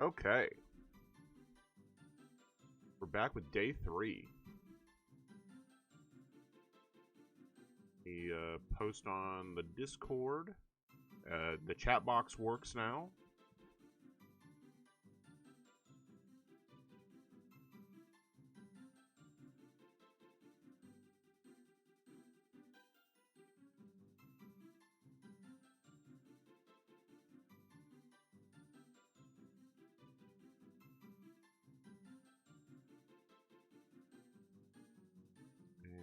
Okay. We're back with day 3. We post on the Discord. The chat box works now.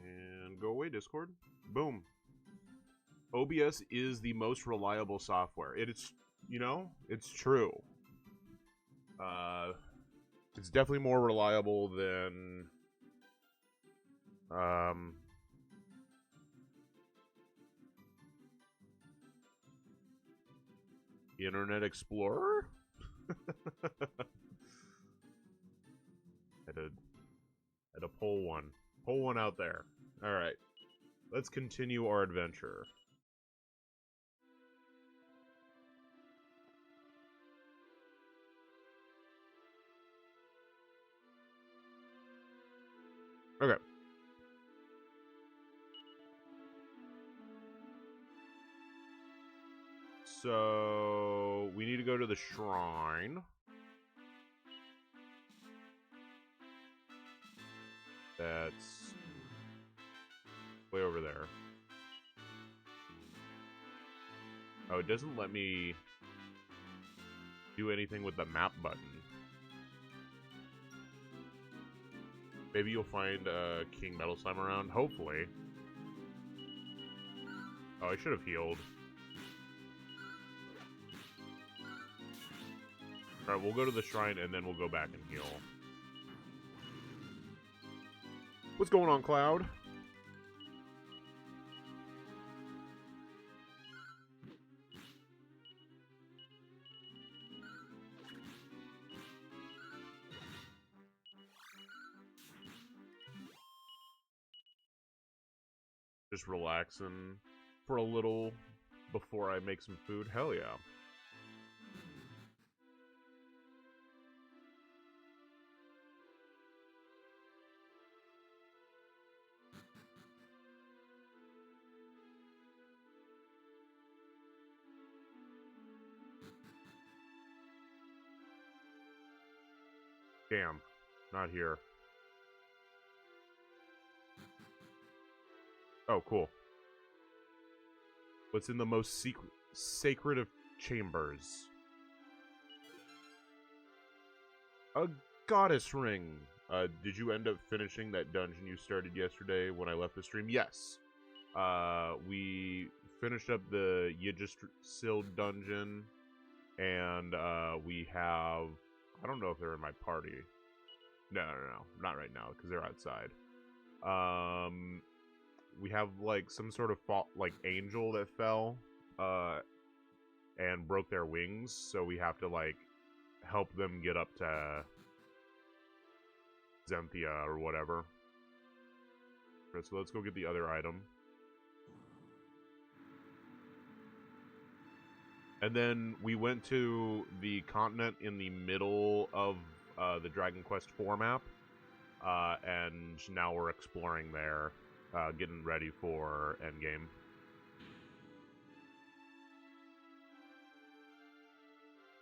And go away, Discord. Boom. OBS is the most reliable software. It's, you know, it's true. It's definitely more reliable than Internet Explorer? Had to pull one. Pull one out there. Alright. Let's continue our adventure. Okay. So, we need to go to the shrine. That's way over there. Oh, it doesn't let me do anything with the map button. Maybe you'll find King Metal Slime around, hopefully. Oh, I should have healed. Alright, we'll go to the shrine and then we'll go back and heal. What's going on, Cloud? Just relaxing for a little before I make some food. Hell yeah. Damn, not here. Oh, cool. What's in the most sacred of chambers? A goddess ring. Did you end up finishing that dungeon you started yesterday when I left the stream? Yes. We finished up the Yggdrasil dungeon, and we have... I don't know if they're in my party. No, not right now, because they're outside. We have, like, some sort of angel that fell, and broke their wings, so we have to, like, help them get up to Zenthia or whatever. So let's go get the other item. And then we went to the continent in the middle of the Dragon Quest IV map, and now we're exploring there, getting ready for endgame.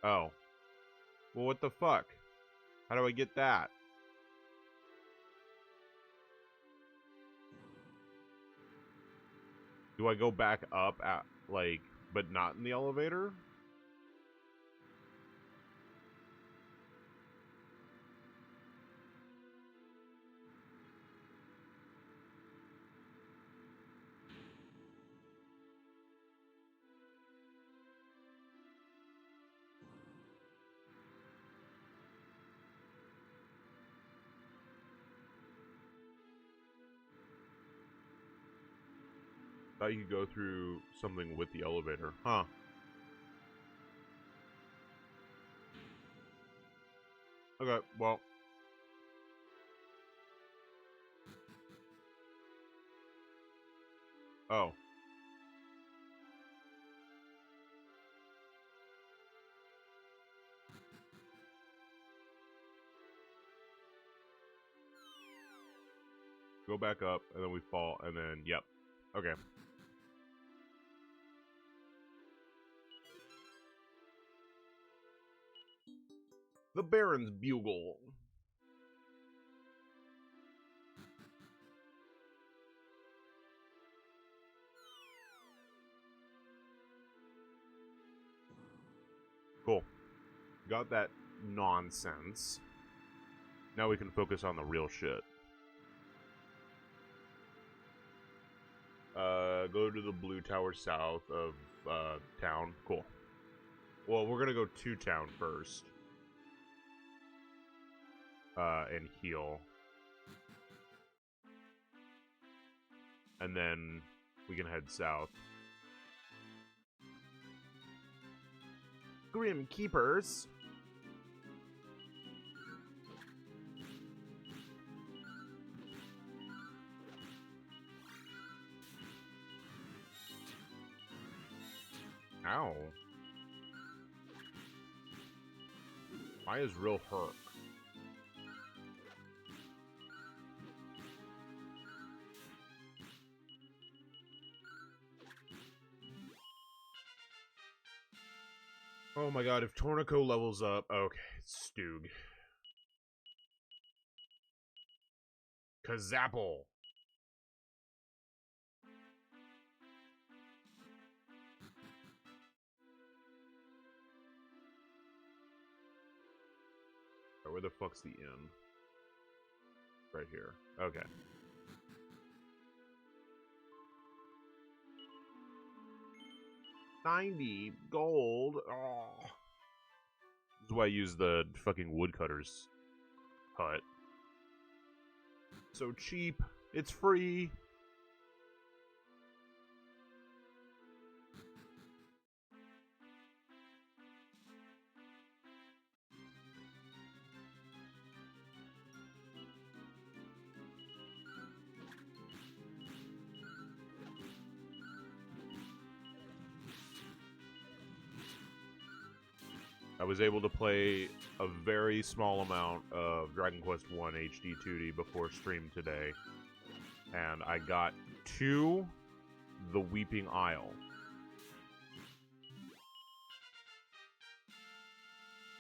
Oh. Well, what the fuck? How do I get that? Do I go back up at, like, but not in the elevator? Thought you could go through something with the elevator. Huh. Okay, well. Oh. Go back up, and then we fall, and then, yep. Okay. The Baron's Bugle. Cool. Got that nonsense. Now we can focus on the real shit. Go to the blue tower south of town. Cool. Well, we're gonna go to town first. And heal. And then we can head south. Grim Keepers. Ow. Maya's real hurt. Oh my god, if Tornico levels up... Okay, it's Stug. Kazapple. Oh, where the fuck's the inn? Right here. Okay. $90 gold. Oh. This is why I use the fucking woodcutter's hut. So cheap. It's free. I was able to play a very small amount of Dragon Quest 1 HD 2D before stream today, and I got to the Weeping Isle.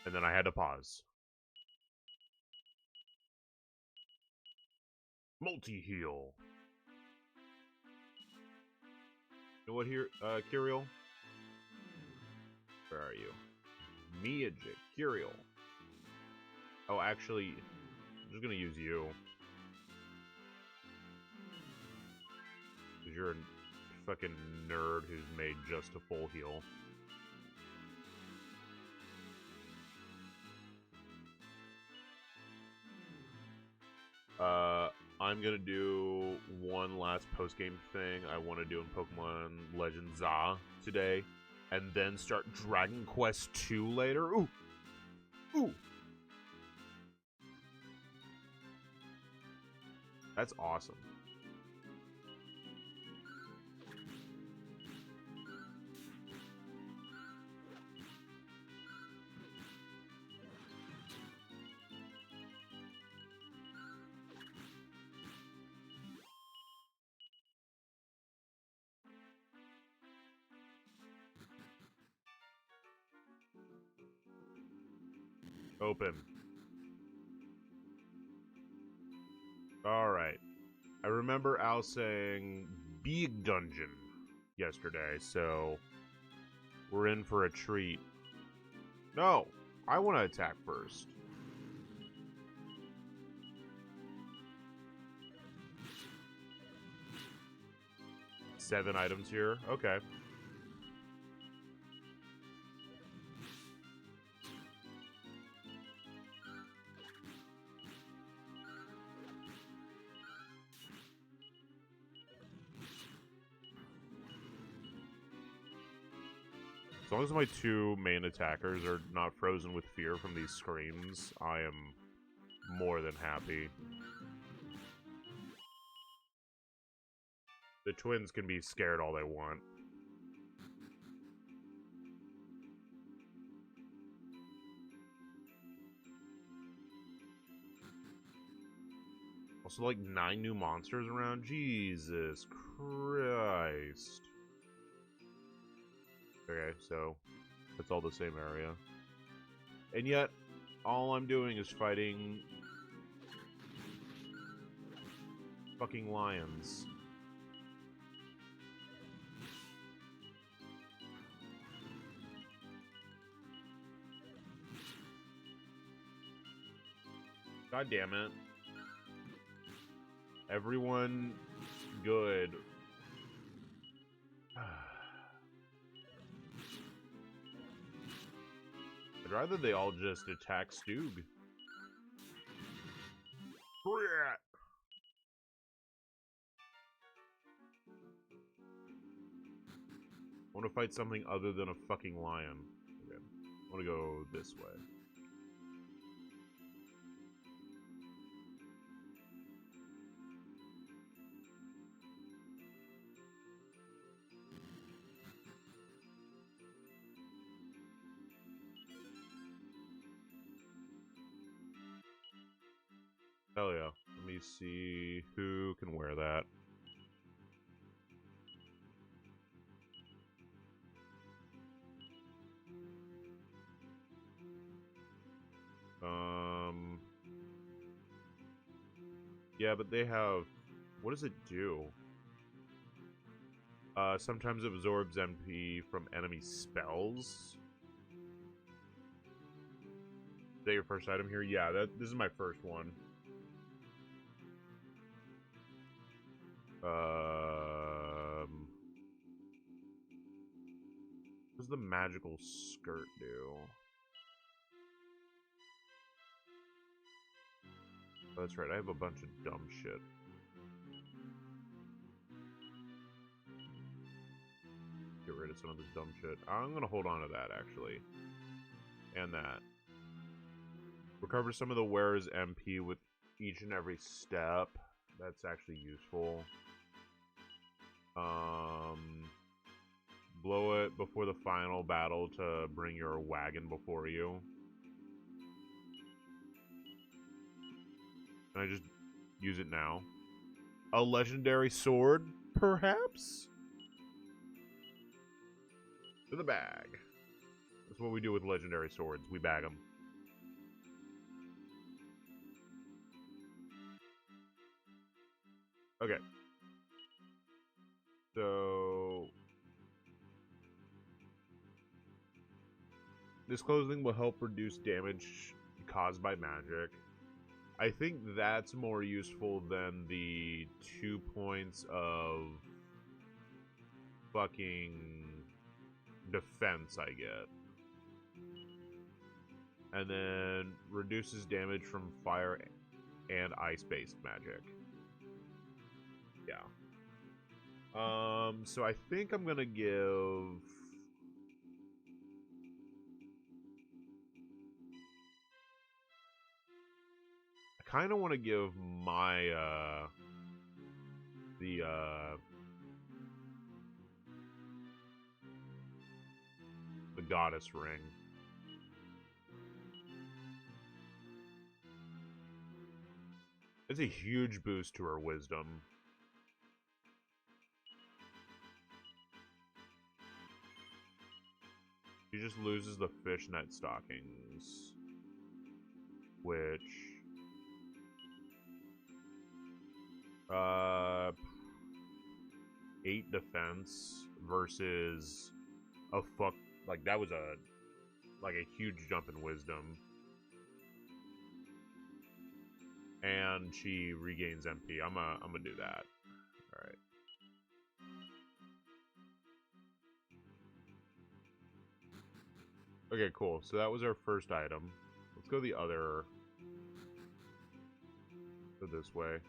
And then I had to pause. Multi-heal. You know what here, Kiriel? Where are you? Miyagic, Kiriel. Oh, actually, I'm just gonna use you. Because you're a fucking nerd who's made just a full heal. I'm gonna do one last post-game thing I want to do in Pokemon Legends ZA today, and then start Dragon Quest 2 later. Ooh! Ooh! That's awesome. Open. Alright. I remember Al saying big dungeon yesterday, so we're in for a treat. No! I want to attack first. Seven items here? Okay. As long as my two main attackers are not frozen with fear from these screams, I am more than happy. The twins can be scared all they want. Also, like 9 new monsters around. Jesus Christ. Okay, so it's all the same area. And yet, all I'm doing is fighting fucking lions. God damn it. Everyone good. I'd rather they all just attack Stug. I want to fight something other than a fucking lion. Okay. I want to go this way. Hell yeah. Let me see who can wear that. Yeah, but they have... What does it do? Sometimes it absorbs MP from enemy spells. Is that your first item here? Yeah, this is my first one. What does the magical skirt do? Oh, that's right, I have a bunch of dumb shit. Get rid of some of this dumb shit. I'm gonna hold on to that, actually. And that. Recover some of the wearer's MP with each and every step. That's actually useful. Blow it before the final battle to bring your wagon before you. Can I just use it now? A legendary sword, perhaps? To the bag. That's what we do with legendary swords. We bag them. Okay. So... this clothing will help reduce damage caused by magic. I think that's more useful than the 2 points of fucking defense I get. And then reduces damage from fire and ice-based magic. Yeah. So I think I'm gonna give... I kind of want to give my, the goddess ring. It's a huge boost to her wisdom. She just loses the fishnet stockings, which 8 defense versus a like that was a huge jump in wisdom. And she regains MP. I'm gonna do that. All right. Okay, cool. So that was our first item. Let's go the other. Go this way.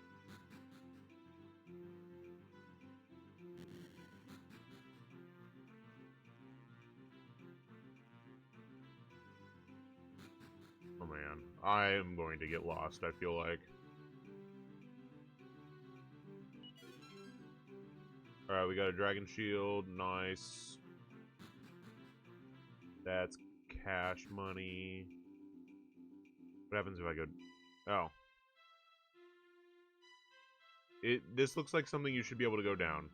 Oh man, I am going to get lost, I feel like. Alright, we got a dragon shield, nice. That's cash money. What happens if I go... Oh. This looks like something you should be able to go down.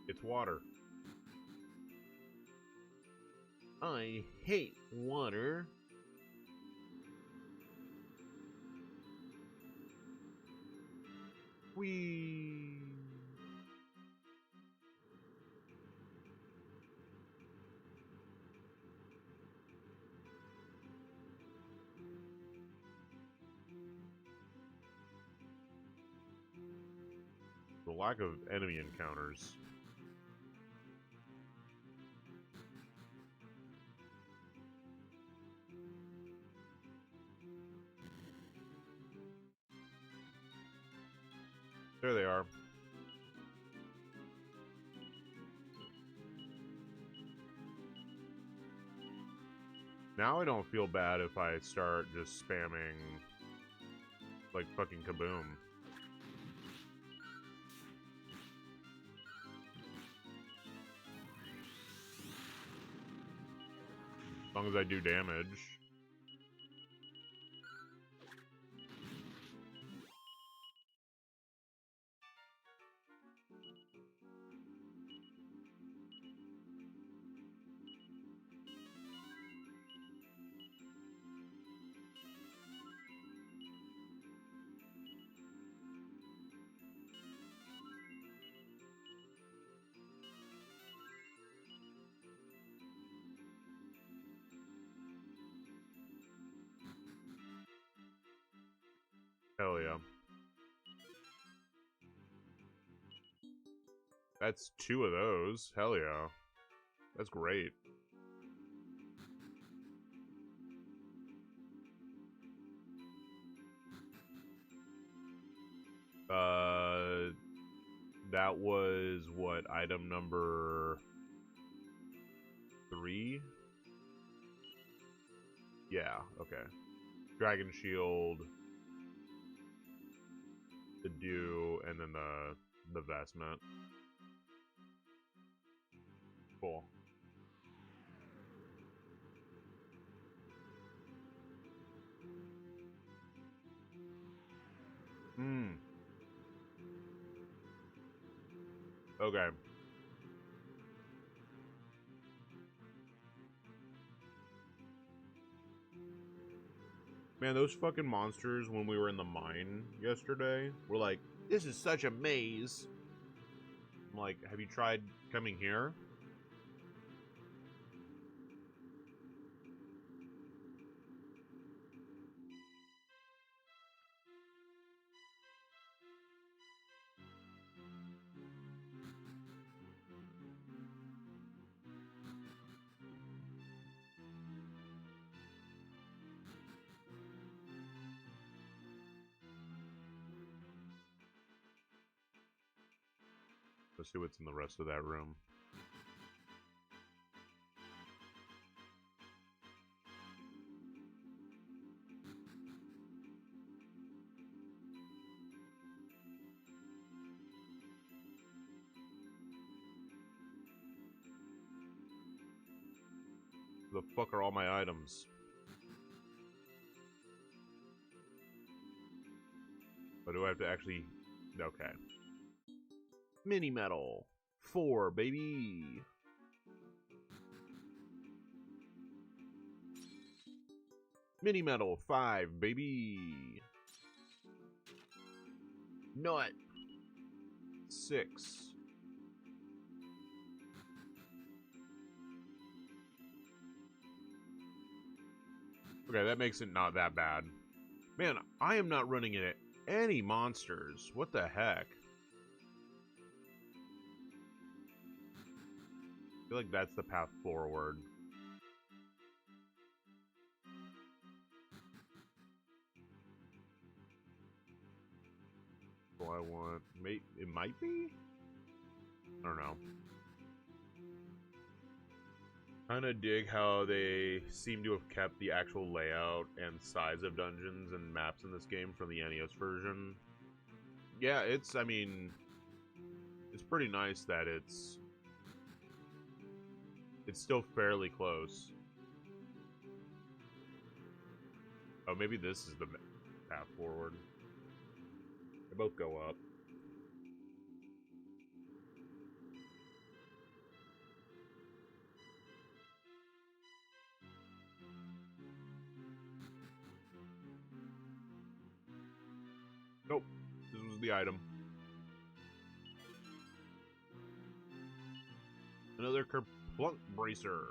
It's water. I hate water. Whee! The lack of enemy encounters. There they are. Now I don't feel bad if I start just spamming like fucking kaboom. As long as I do damage. Hell yeah. That's 2 of those. Hell yeah. That's great. That was what, item number 3? Yeah, okay. Dragon Shield, the Dew, and then the Vestment. Cool. Okay. Man, those fucking monsters when we were in the mine yesterday were like, this is such a maze. I'm like, have you tried coming here? Let's see what's in the rest of that room. The fuck are all my items? Or do I have to actually... Okay. Mini metal. 4, baby. Mini metal. 5, baby. Nut. 6. Okay, that makes it not that bad. Man, I am not running into any monsters. What the heck? I feel like that's the path forward. all I want. It might be? I don't know. Kind of dig how they seem to have kept the actual layout and size of dungeons and maps in this game from the NES version. Yeah, I mean, it's pretty nice that it's still fairly close. Oh, maybe this is the path forward. They both go up. Nope. This was the item. Another Kerplunk Bracer.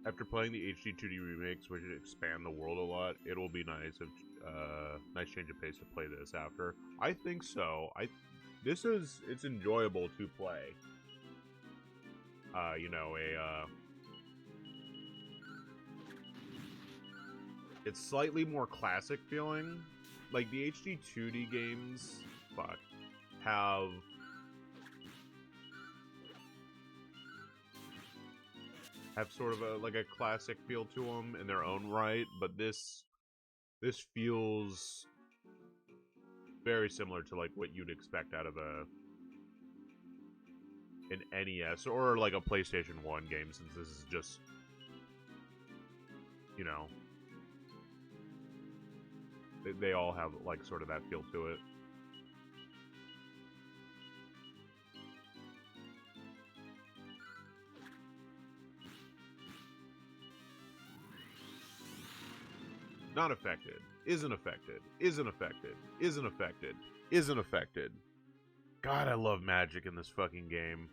After playing the HD 2D remakes, which expand the world a lot, it will be nice if nice change of pace to play this after. I think so. It's enjoyable to play. You know, it's slightly more classic feeling. Like the HD 2D games, have sort of a classic feel to them in their own right, but this feels very similar to like what you'd expect out of an NES or like a PlayStation 1 game, since this is just, you know, they all have like sort of that feel to it. Not affected. Isn't affected. Isn't affected. Isn't affected. Isn't affected. God, I love magic in this fucking game.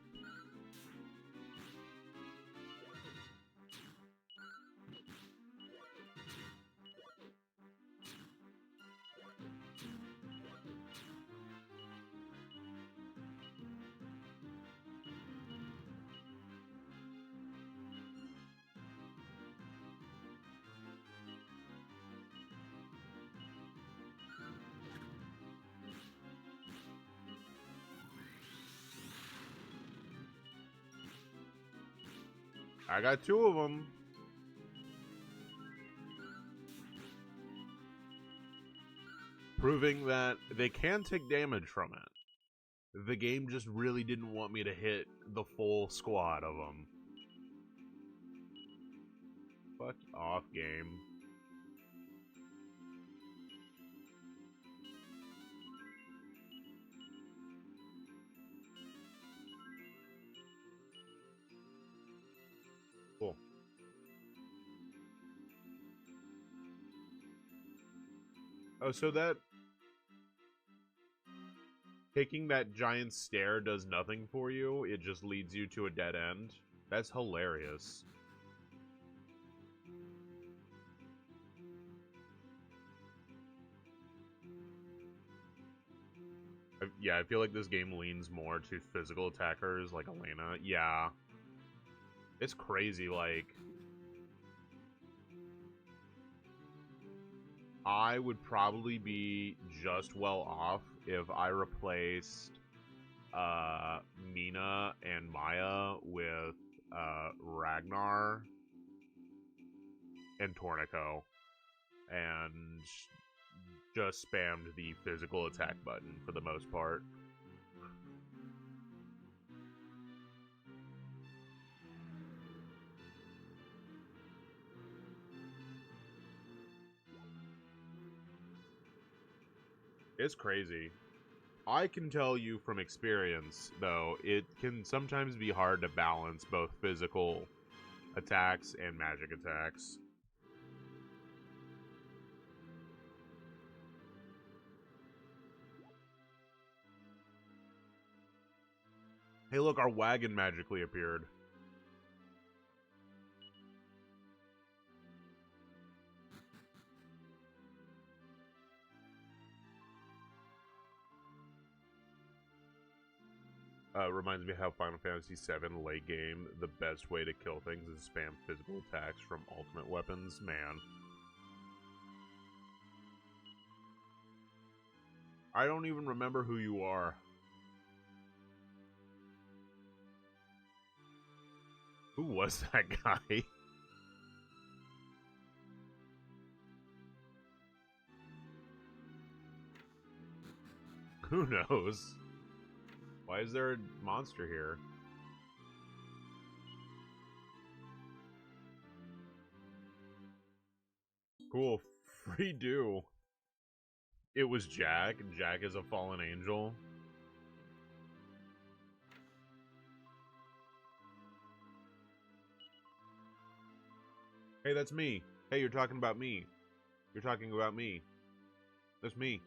I got two of them. Proving that they can take damage from it. The game just really didn't want me to hit the full squad of them. Fuck off, game. Cool. Oh, so that taking that giant stair does nothing for you, it just leads you to a dead end? That's hilarious. Yeah, I feel like this game leans more to physical attackers like Elena. Yeah. It's crazy, like... I would probably be just well off if I replaced Mina and Maya with Ragnar and Tornico, and just spammed the physical attack button for the most part. It's crazy. I can tell you from experience, though, it can sometimes be hard to balance both physical attacks and magic attacks. Hey, look, our wagon magically appeared. reminds me how Final Fantasy VII late game, the best way to kill things is spam physical attacks from ultimate weapons. Man. I don't even remember who you are. Who was that guy? Who knows? Why is there a monster here? Cool. Free do. It was Jack, and Jack is a fallen angel. Hey, that's me. Hey, you're talking about me. You're talking about me. That's me.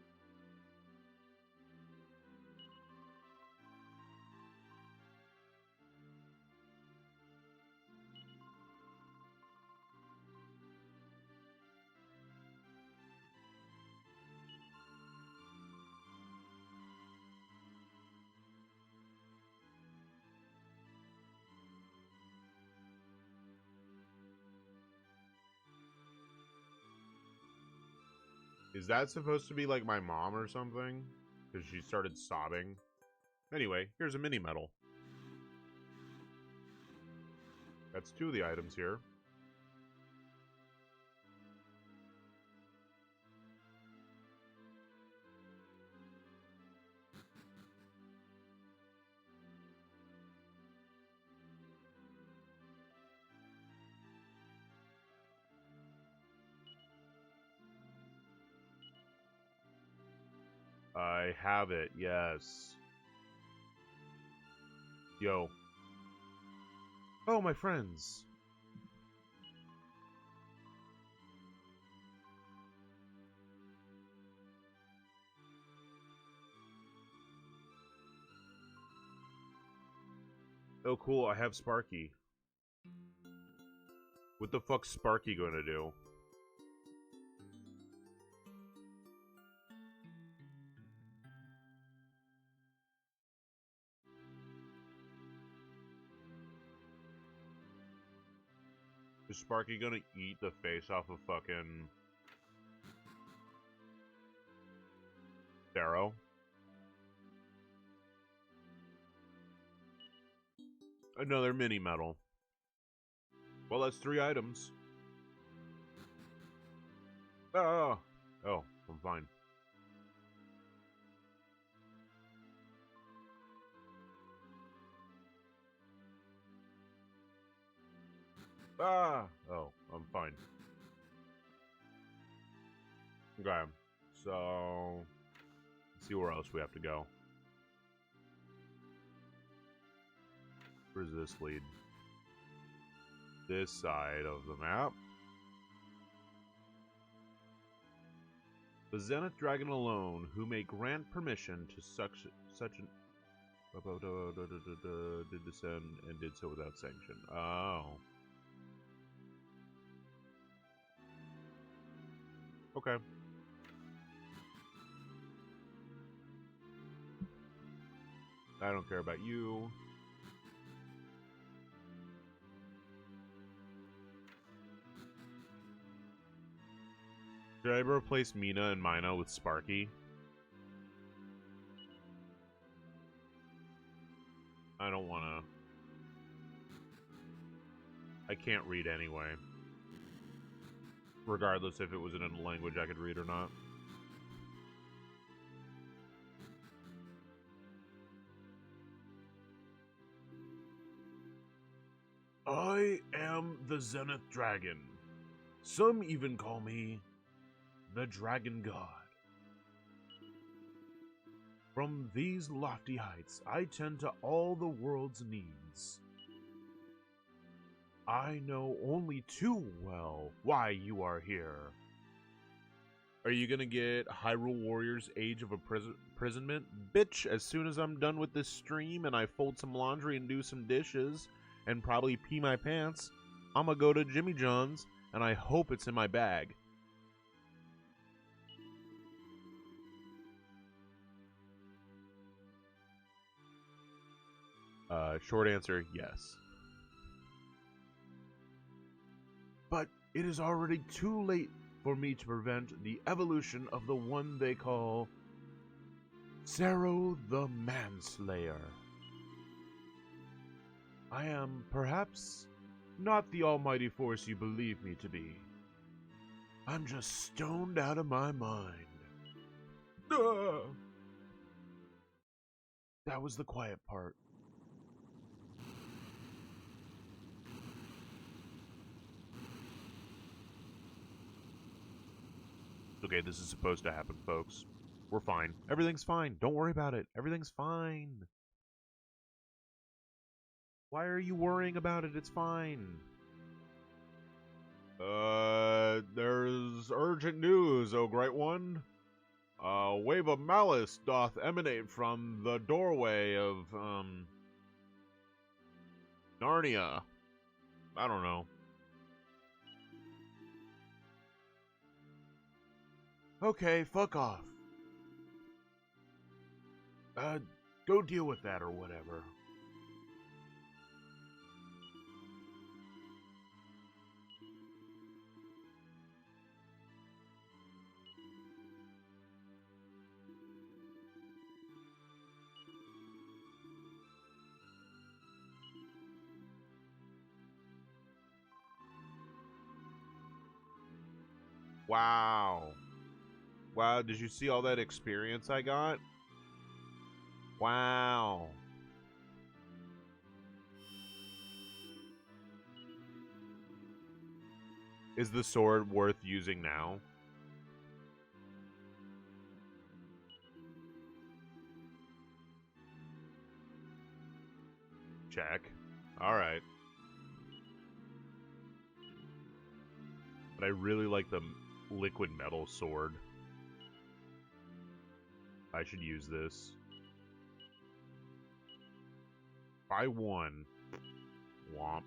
Is that supposed to be like my mom or something? Because she started sobbing. Anyway, here's a mini medal. That's 2 of the items here. I have it, yes. Yo. Oh, my friends. Oh, cool, I have Sparky. What the fuck's Sparky gonna do? Is Sparky gonna eat the face off of fucking Pharaoh? Another mini medal. Well, that's 3 items. Oh, I'm fine. Oh, I'm fine. Okay, so let's see where else we have to go. Where does this lead? This side of the map. The Zenith Dragon alone, who may grant permission to such an did descend and did so without sanction. Oh. Okay. I don't care about you. Should I replace Mina and Mina with Sparky? I don't wanna. I can't read anyway. Regardless if it was in a language I could read or not. I am the Zenith Dragon. Some even call me the Dragon God. From these lofty heights, I tend to all the world's needs. I know only too well why you are here. Are you gonna get Hyrule Warriors Age of Imprisonment? Bitch, as soon as I'm done with this stream and I fold some laundry and do some dishes and probably pee my pants, I'm gonna go to Jimmy John's and I hope it's in my bag. Short answer, yes. But it is already too late for me to prevent the evolution of the one they call Sero the Manslayer. I am, perhaps, not the almighty force you believe me to be. I'm just stoned out of my mind. That was the quiet part. Okay, this is supposed to happen, folks. We're fine. Everything's fine. Don't worry about it. Everything's fine. Why are you worrying about it? It's fine. There's urgent news, O Great One. A wave of malice doth emanate from the doorway of, Narnia. I don't know. Okay, fuck off. Go deal with that or whatever. Wow. Wow, did you see all that experience I got? Wow. Is the sword worth using now? Check. Alright. But I really like the liquid metal sword. I should use this. Buy one. Womp.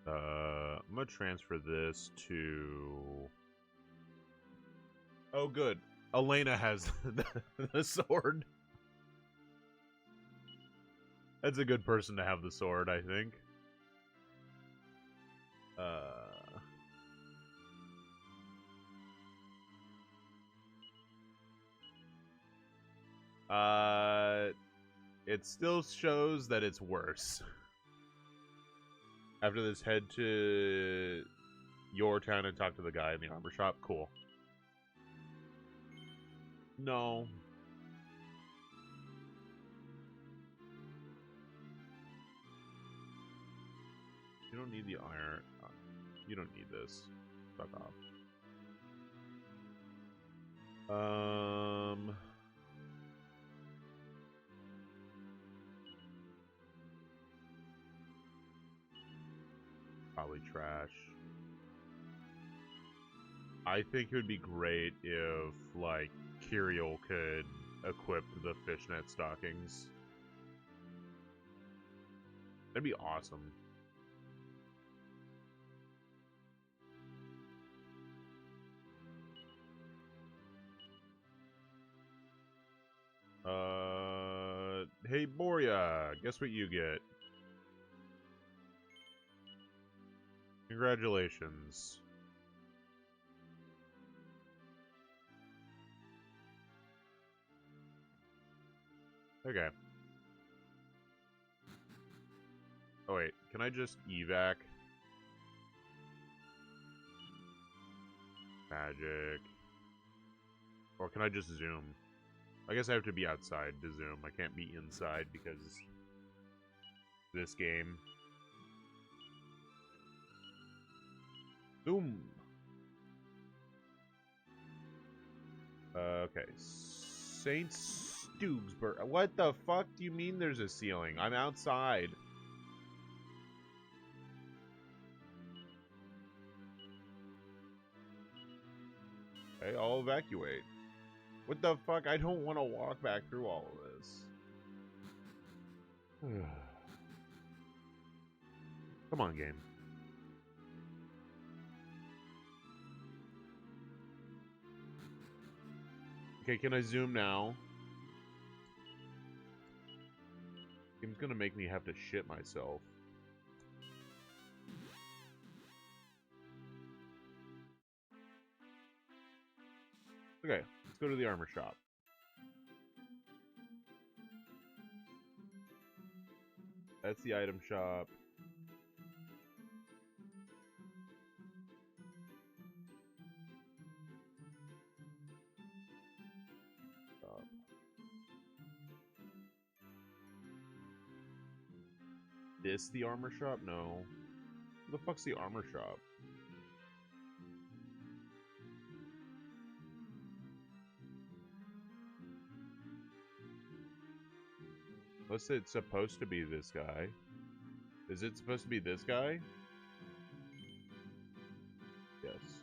I'm gonna transfer this to... Oh, good. Elena has the sword. That's a good person to have the sword, I think. It still shows that it's worse. After this, head to your town and talk to the guy in the armor shop. Cool. No. You don't need the iron. You don't need this. Fuck off. Probably trash. I think it would be great if, like, Kiriel could equip the fishnet stockings. That'd be awesome. Hey, Boria, guess what you get? Congratulations. Okay. Oh, wait. Can I just evac? Magic. Or can I just zoom? I guess I have to be outside to zoom. I can't be inside because this game. Zoom. Okay. St. Stoogsburg. What the fuck do you mean there's a ceiling? I'm outside. Okay, I'll evacuate. What the fuck? I don't want to walk back through all of this. Come on, game. Okay, can I zoom now? Game's gonna make me have to shit myself. Okay, let's go to the armor shop. That's the item shop. This the armor shop? No. Who the fuck's the armor shop? Unless it's supposed to be this guy. Is it supposed to be this guy? Yes.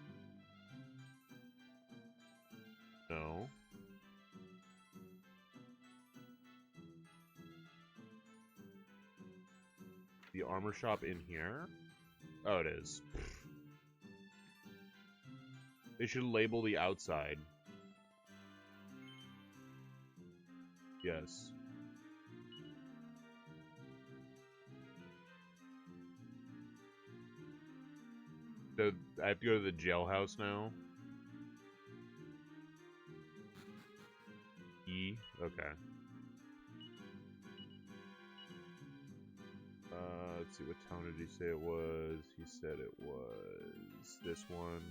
No. The armor shop in here? Oh, it is. They should label the outside. Yes. So, I have to go to the jailhouse now? E? Okay. Let's see, what town did he say it was? He said it was this one.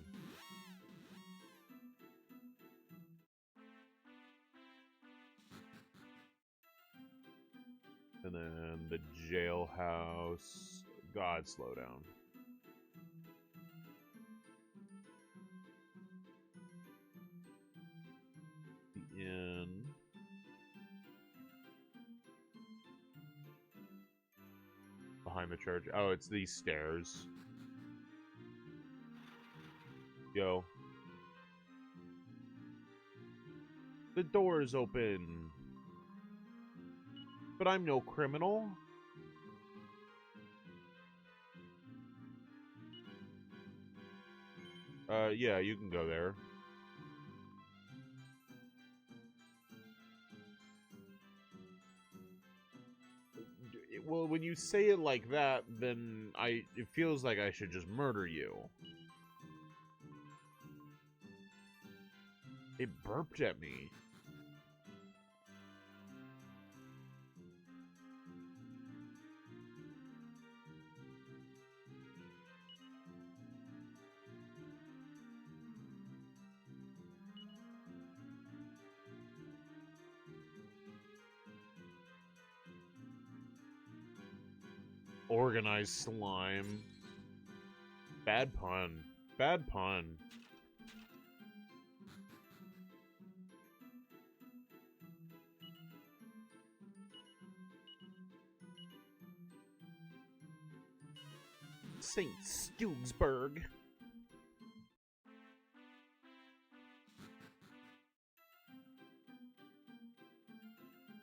And then the jailhouse. God, slow down. The inn. Behind the church. Oh, it's these stairs. Yo. The door is open. But I'm no criminal. Yeah, you can go there. Well, when you say it like that, then it feels like I should just murder you. It burped at me. Organized slime. Bad pun. Bad pun. St. Stewsburg.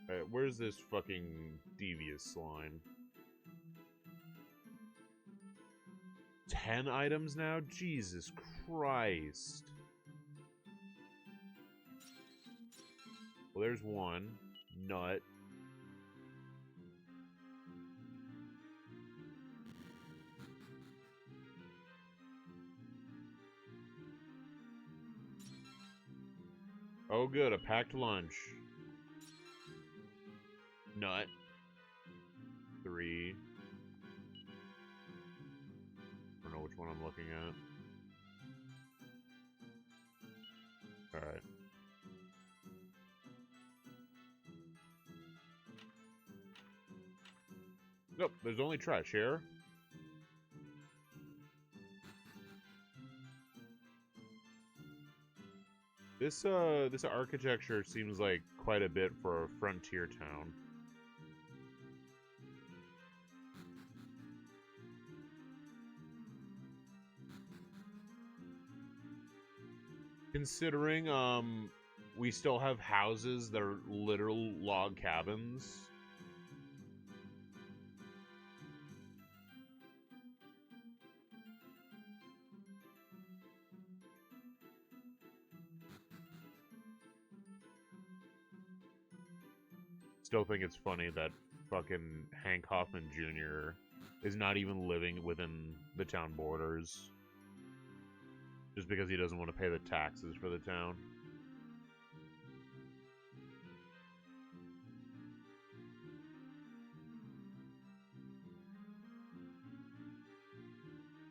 Alright, where's this fucking devious slime? 10 items now? Jesus Christ. Well, there's one. Nut. Oh good, a packed lunch. Nut. 3. I don't know which one I'm looking at. Alright. Nope, there's only trash here. This architecture seems like quite a bit for a frontier town. Considering, we still have houses that are literal log cabins. still think it's funny that fucking Hank Hoffman Jr. is not even living within the town borders. Just because he doesn't want to pay the taxes for the town.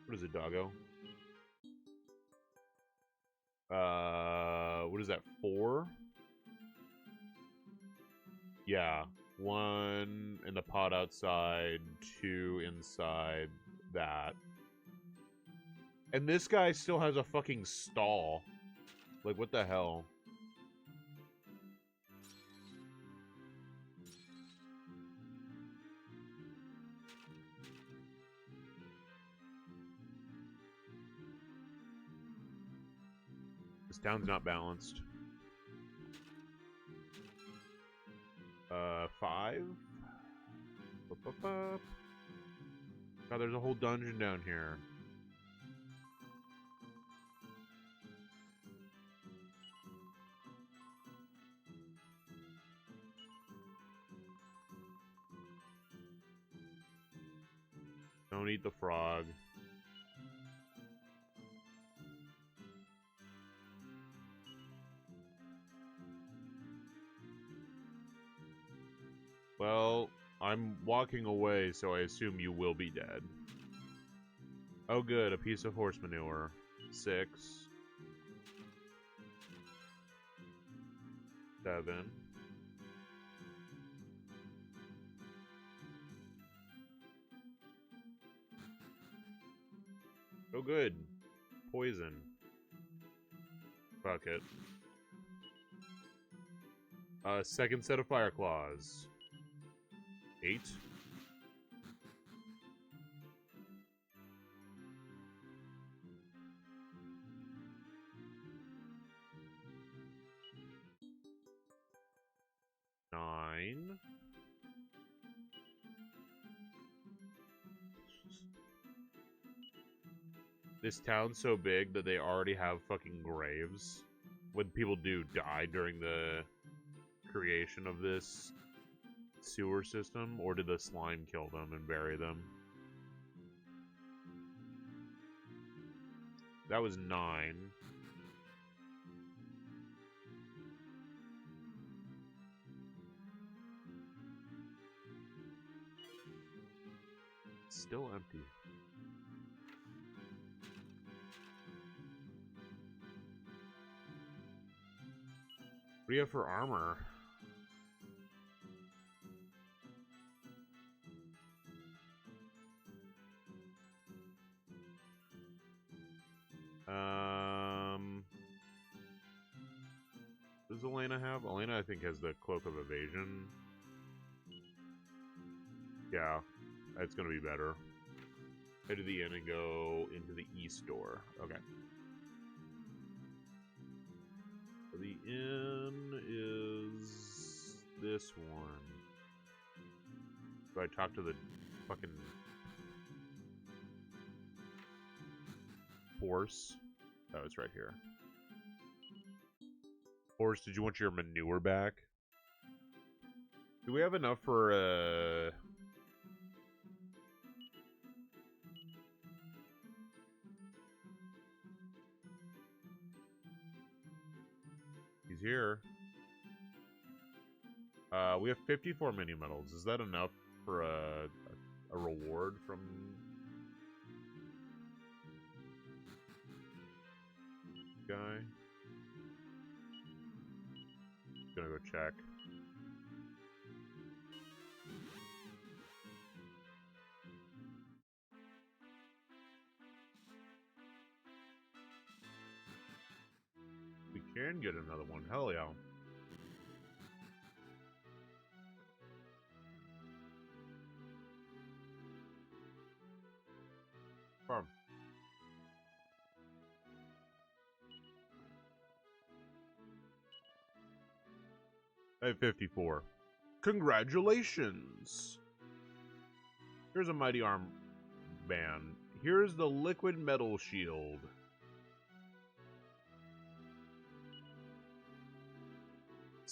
What is it, doggo? What is that, 4? Yeah. 1 in the pot outside, 2 inside that. And this guy still has a fucking stall. Like, what the hell? This town's not balanced. 5? God, there's a whole dungeon down here. Don't eat the frog. Well, I'm walking away, so I assume you will be dead. Oh good, a piece of horse manure. 6. 7. Oh good. Poison. Fuck it. Second set of fire claws. 8. Nine. This town's so big that they already have fucking graves. When people do die during the creation of this sewer system, or did the slime kill them and bury them? That was 9. Still empty. What do you have for armor? Does Elena have? Elena, I think, has the Cloak of Evasion. Yeah, that's gonna be better. Head to the inn and go into the east door. Okay. So the inn is this one. Do I talk to the fucking horse? Oh, it's right here. Horse, did you want your manure back? Do we have enough for, He's here. We have 54 mini medals. Is that enough for a reward from guy? Gonna go check. We can get another one. Hell yeah. Farm. I have 54. Congratulations! Here's a mighty arm band. Here's the liquid metal shield.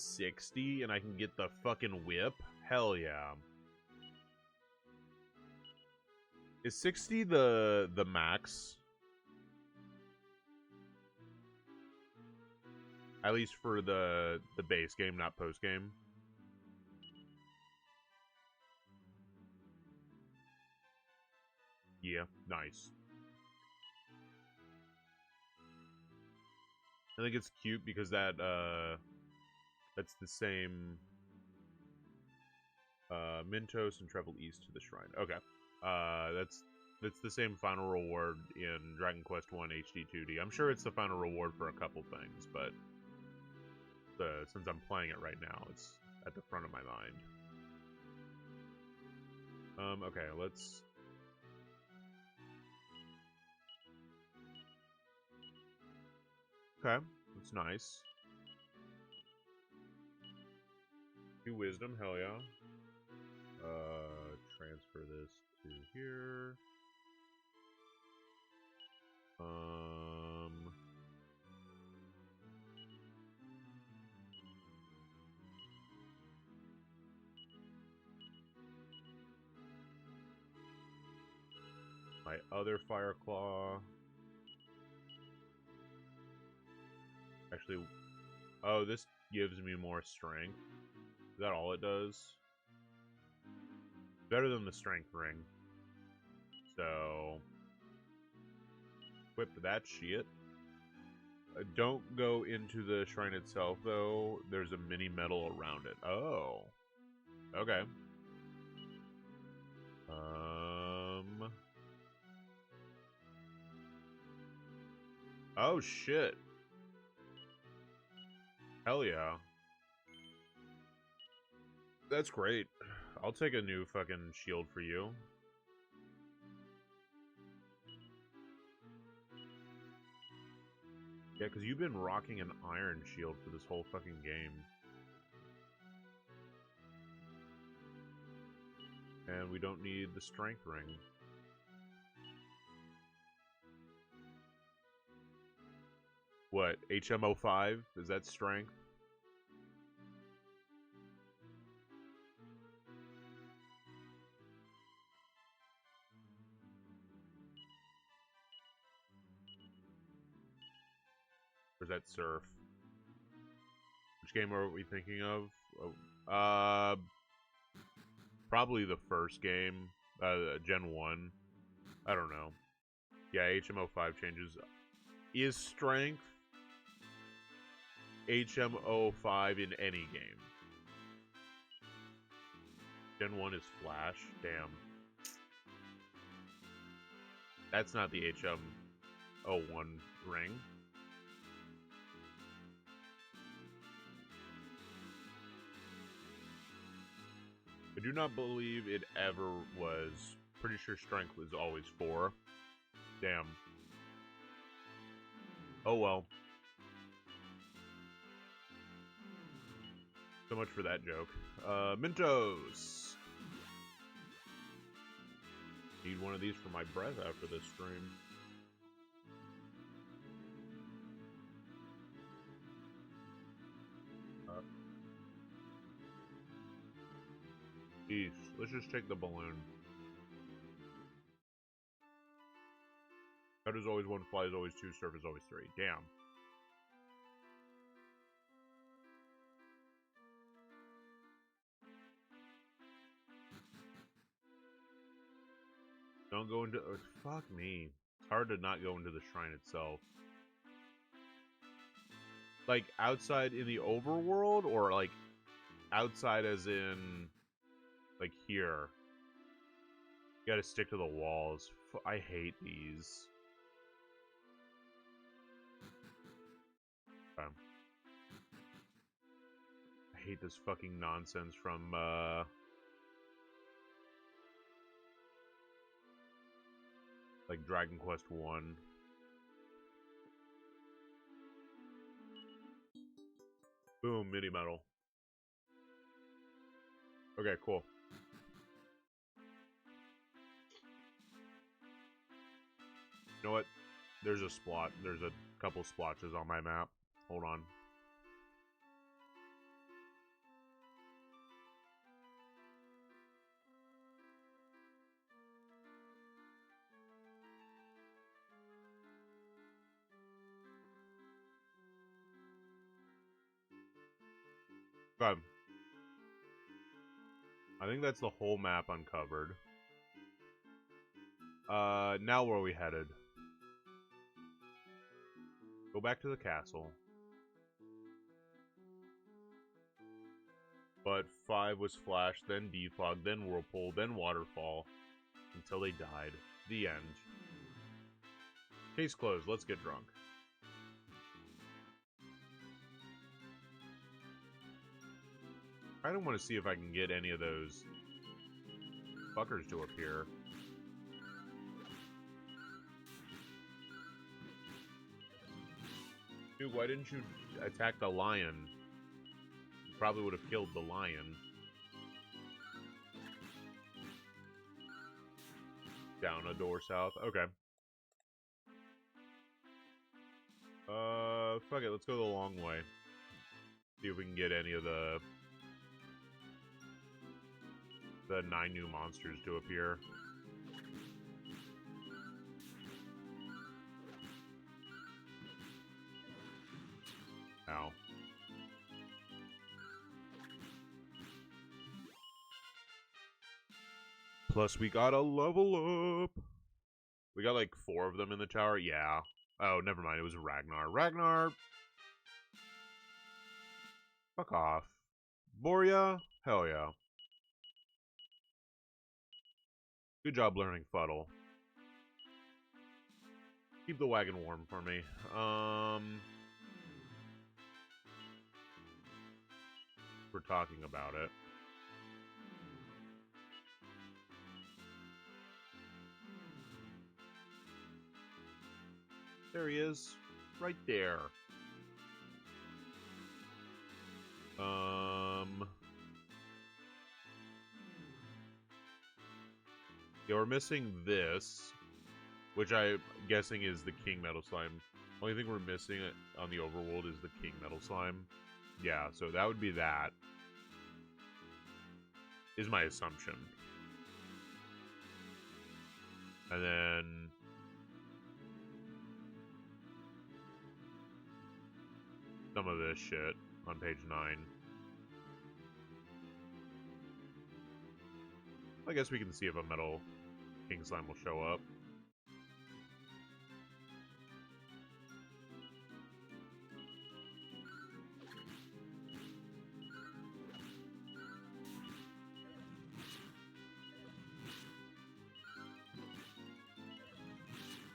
60 and I can get the fucking whip? Hell yeah. Is 60 the max? At least for the base game, not post game. Yeah, nice. I think it's cute because that's the same Mintos and travel east to the shrine. Okay. That's the same final reward in Dragon Quest 1 HD 2D. I'm sure it's the final reward for a couple things, but since I'm playing it right now, it's at the front of my mind. Okay, let's... Okay, that's nice. 2 wisdom, hell yeah. Transfer this to here. My other Fire Claw. Actually, oh, this gives me more strength. Is that all it does? Better than the strength ring. So, equip that shit. Don't go into the shrine itself, though. There's a mini medal around it. Oh. Okay. Oh, shit. Hell yeah. That's great. I'll take a new fucking shield for you. Yeah, because you've been rocking an iron shield for this whole fucking game. And we don't need the strength ring. What, HM05? Is that strength? Or is that surf? Which game are we thinking of? Oh, probably the first game, Gen 1. I don't know. Yeah, HM05 changes. Is strength HM05 in any game? Gen 1 is Flash? Damn. That's not the HM01 ring. I do not believe it ever was. Pretty sure strength was always 4. Damn. Oh well. So much for that joke. Mintos! Need one of these for my breath after this stream. Jeez, let's just take the balloon. Cut is always 1, fly is always 2, surf is always 3. Damn. Don't go into... Oh, fuck me. It's hard to not go into the shrine itself. Like, outside in the overworld, or, like, outside as in... Like, here. You gotta stick to the walls. I hate these. I hate this fucking nonsense from, like, Dragon Quest 1. Boom, mini medal. Okay, cool. You know what? There's a splot. There's a couple splotches on my map. Hold on. Okay. I think that's the whole map uncovered. Now where are we headed? Go back to the castle. But 5 was Flash, then Defog, then Whirlpool, then Waterfall, until they died. The end. Case closed, let's get drunk. I don't want to see if I can get any of those fuckers to appear. Dude, why didn't you attack the lion? You probably would have killed the lion. Down a door south. Okay. Fuck it, let's go the long way. See if we can get any of the 9 new monsters to appear. Ow. Plus, we got a level up. We got like 4 of them in the tower. Yeah. Oh, never mind. It was Ragnar. Ragnar! Fuck off. Boria? Hell yeah. Good job learning Fuddle. Keep the wagon warm for me. We're talking about it. There he is. Right there. Yeah, we're missing this, which I'm guessing is the King Metal Slime. Only thing we're missing on the overworld is the King Metal Slime. Yeah, so that would be that. Is my assumption. And then some of this shit on page 9. I guess we can see if a Metal King Slime will show up.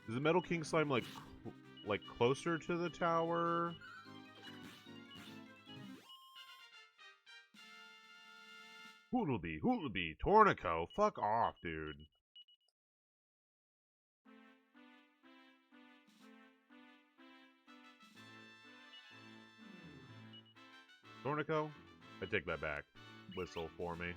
Is the Metal King Slime like closer to the tower? Hootleby, Tornico, fuck off, dude. Tornico? I take that back. Whistle for me.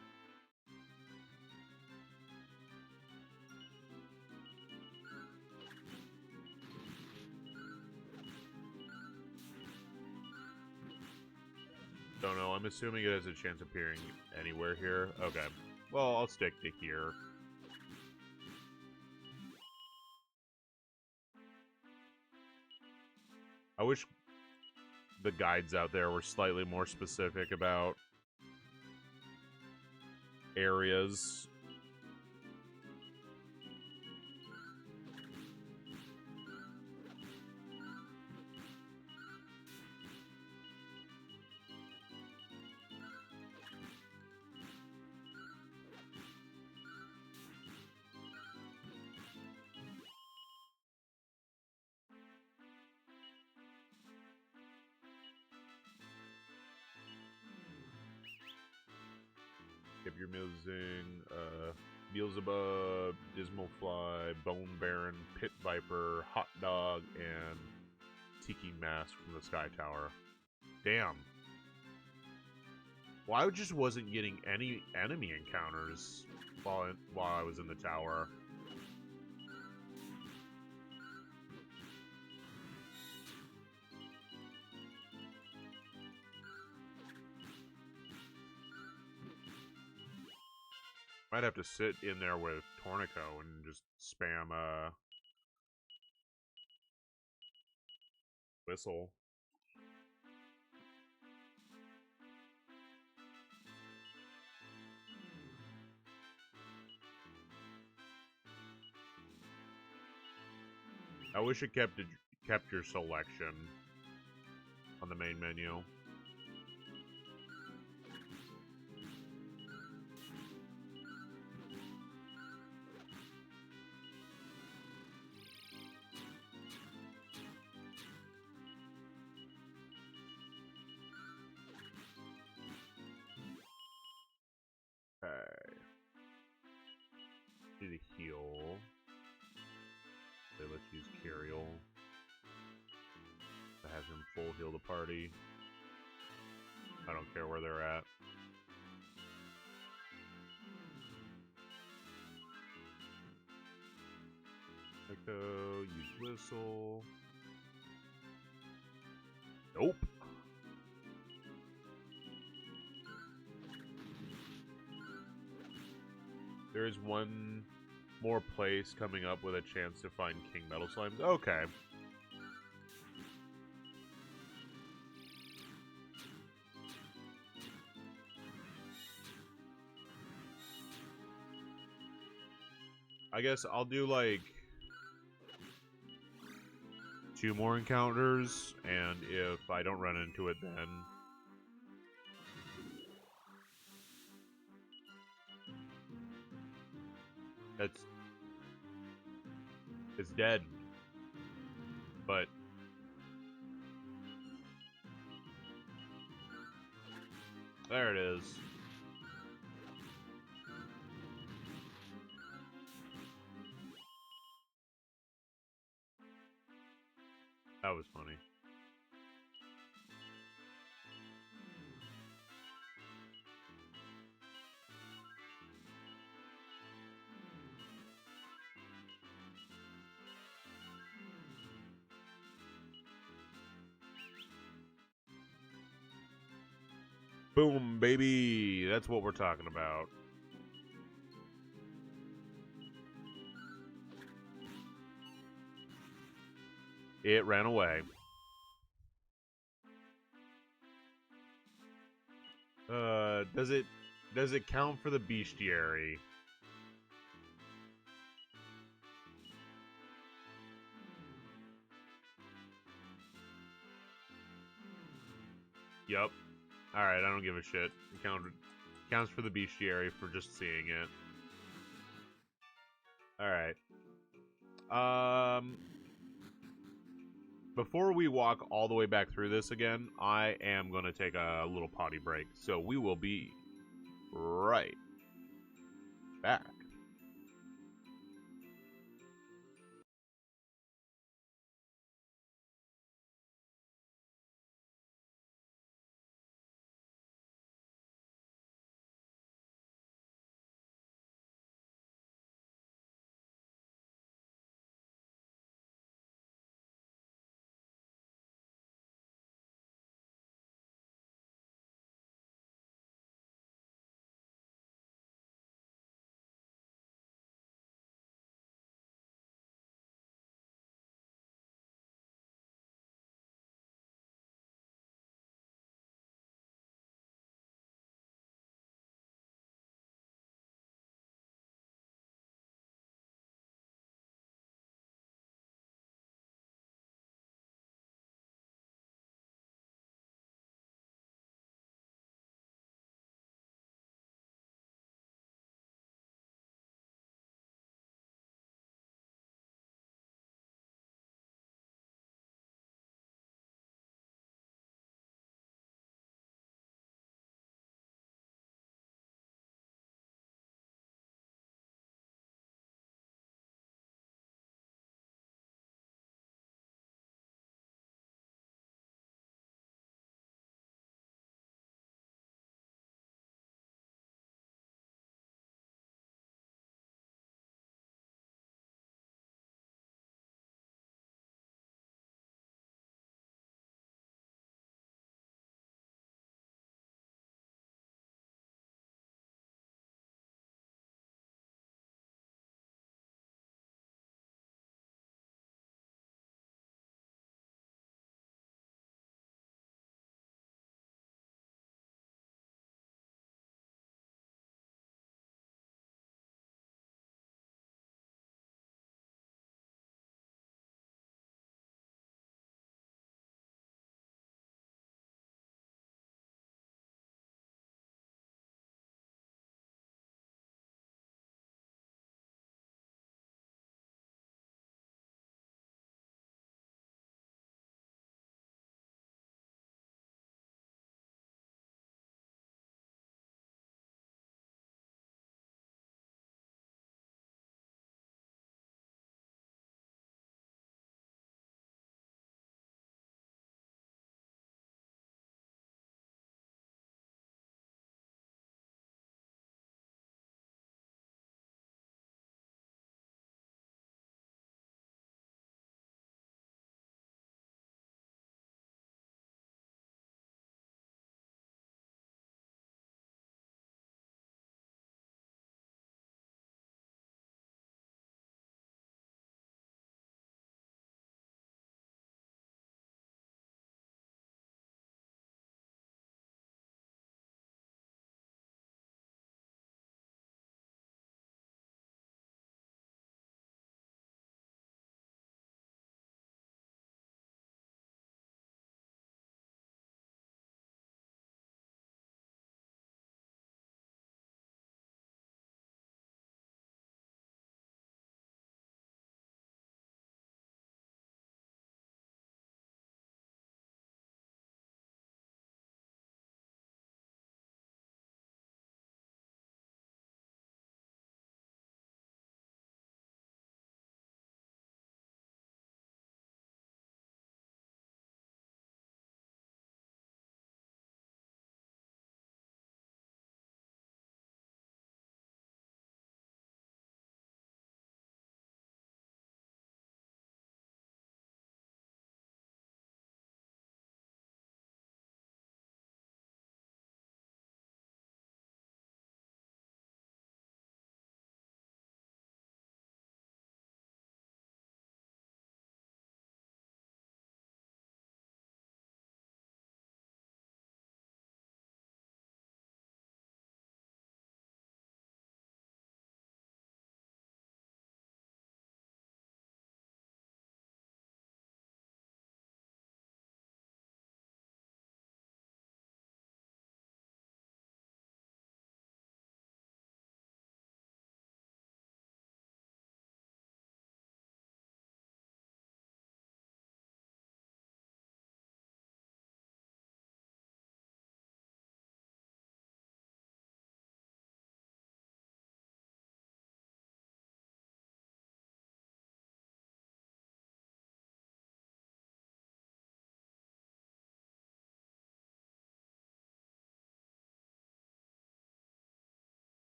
Don't know. I'm assuming it has a chance of appearing anywhere here. Okay. Well, I'll stick to here. I wish the guides out there were slightly more specific about areas. If you're using Beelzebub, Dismal Fly, Bone Baron, Pit Viper, Hot Dog, and Tiki Mask from the Sky Tower. Damn. Well, I just wasn't getting any enemy encounters while I was in the tower. Might have to sit in there with Tornico and just spam Whistle. I wish it kept your selection on the main menu. Okay. Need a heal. Okay, let's use Curiel. To have him full heal the party. I don't care where they're at. Echo, use Whistle. Nope. There is one more place coming up with a chance to find King Metal Slimes. Okay. I guess I'll do like 2 more encounters, and if I don't run into it then... It's dead. But... there it is. That was funny. Boom, baby! That's what we're talking about. It ran away. Does it count for the bestiary? Yep. Alright, I don't give a shit. It counts for the bestiary for just seeing it. Alright. Before we walk all the way back through this again, I am going to take a little potty break. So we will be right back.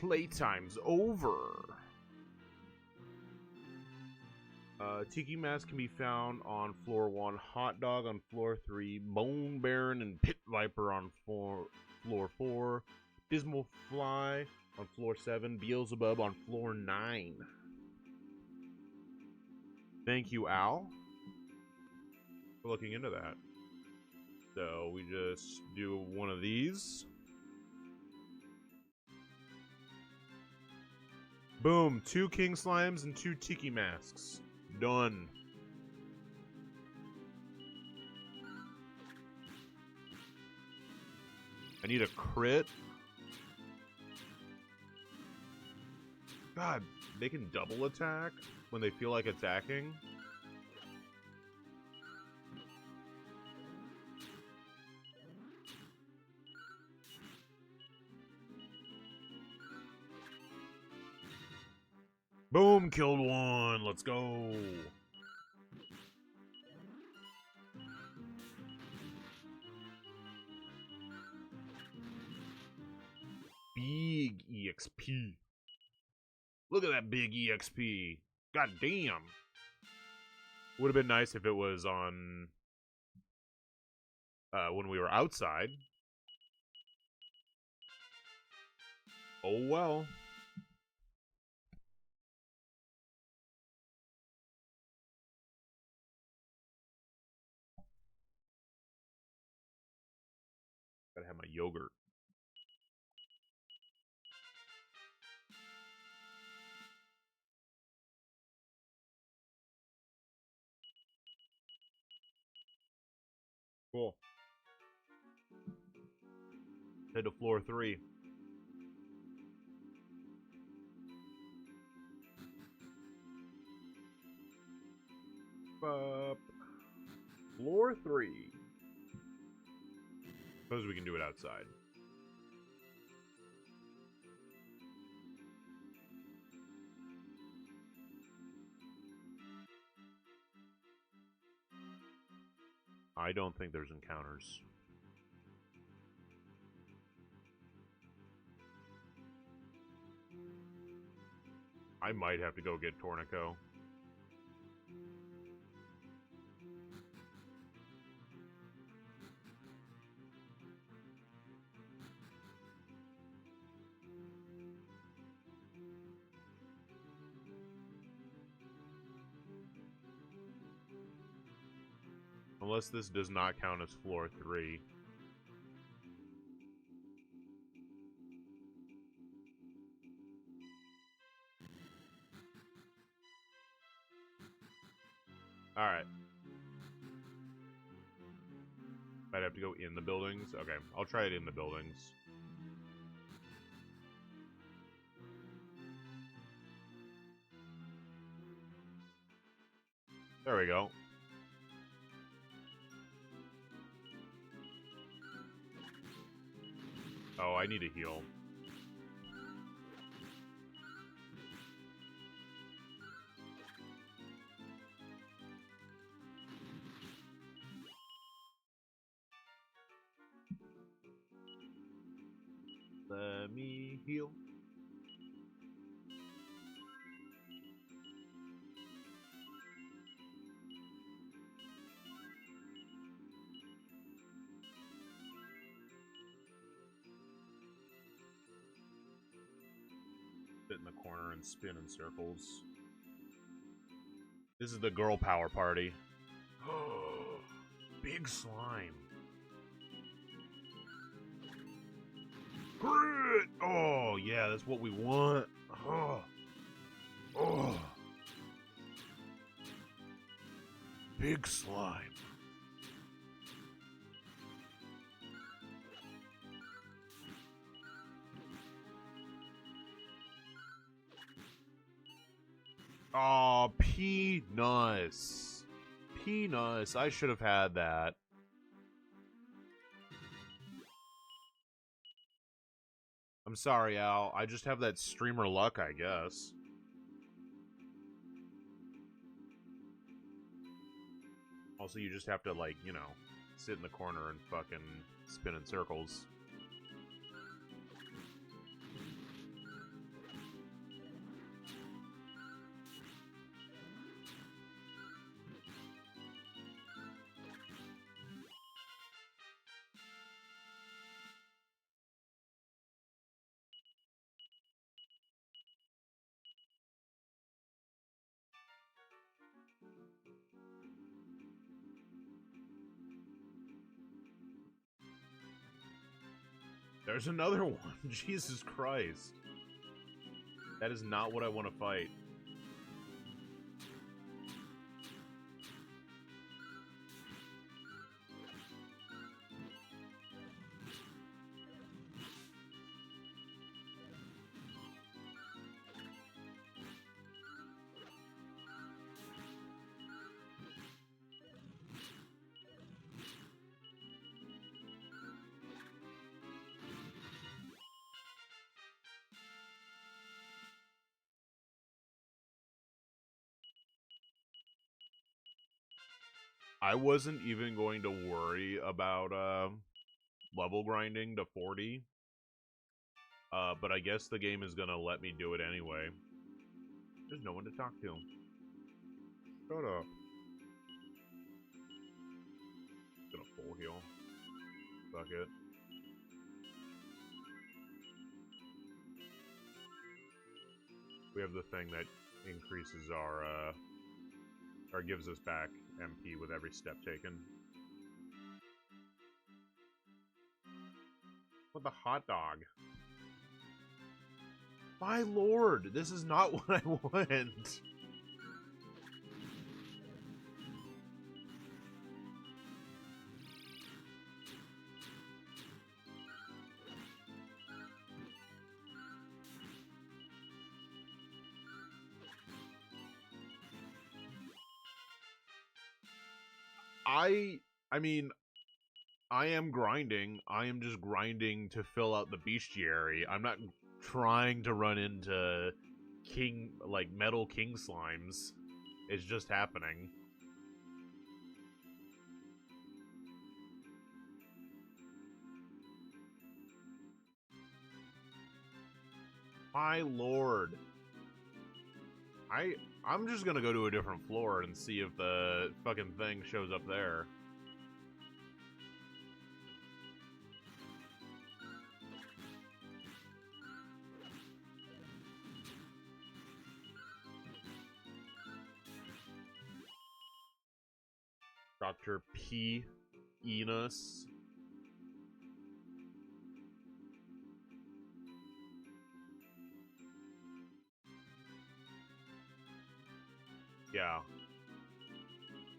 Playtime's over. Tiki Mask can be found on floor 1, Hot Dog on floor 3, Bone Baron and Pit Viper on floor 4, Dismal Fly on floor 7, Beelzebub on floor 9. Thank you, Al, for looking into that. So we just do one of these. Boom, 2 King Slimes and 2 Tiki Masks. Done. I need a crit. God, they can double attack when they feel like attacking. Boom, killed one. Let's go. Big EXP. Look at that big EXP. God damn. Would have been nice if it was on when we were outside. Oh well. Gotta have my yogurt. Cool. Head to floor 3. Up. Floor 3. Suppose we can do it outside. I don't think there's encounters. I might have to go get Tornico. Unless this does not count as floor 3. Alright. Might have to go in the buildings. Okay, I'll try it in the buildings. There we go. Oh, I need a heal. Let me heal. Sit in the corner and spin in circles. This is the girl power party. Big slime. Grit! Oh, yeah, that's what we want. Oh. Oh. Big slime. Oh, peanuts. Peanuts. I should have had that. I'm sorry, Al. I just have that streamer luck, I guess. Also, you just have to, like, you know, sit in the corner and fucking spin in circles. There's another one. Jesus Christ. That is not what I want to fight. I wasn't even going to worry about level grinding to 40. But I guess the game is gonna let me do it anyway. There's no one to talk to. Shut up. Gonna full heal. Fuck it. We have the thing that increases our or gives us back MP with every step taken. What the hot dog? My lord, this is not what I want. I mean, I am grinding. I am just grinding to fill out the bestiary. I'm not trying to run into metal king slimes. It's just happening. My lord. I'm just gonna go to a different floor and see if the fucking thing shows up there. Dr. P. Enos. Yeah.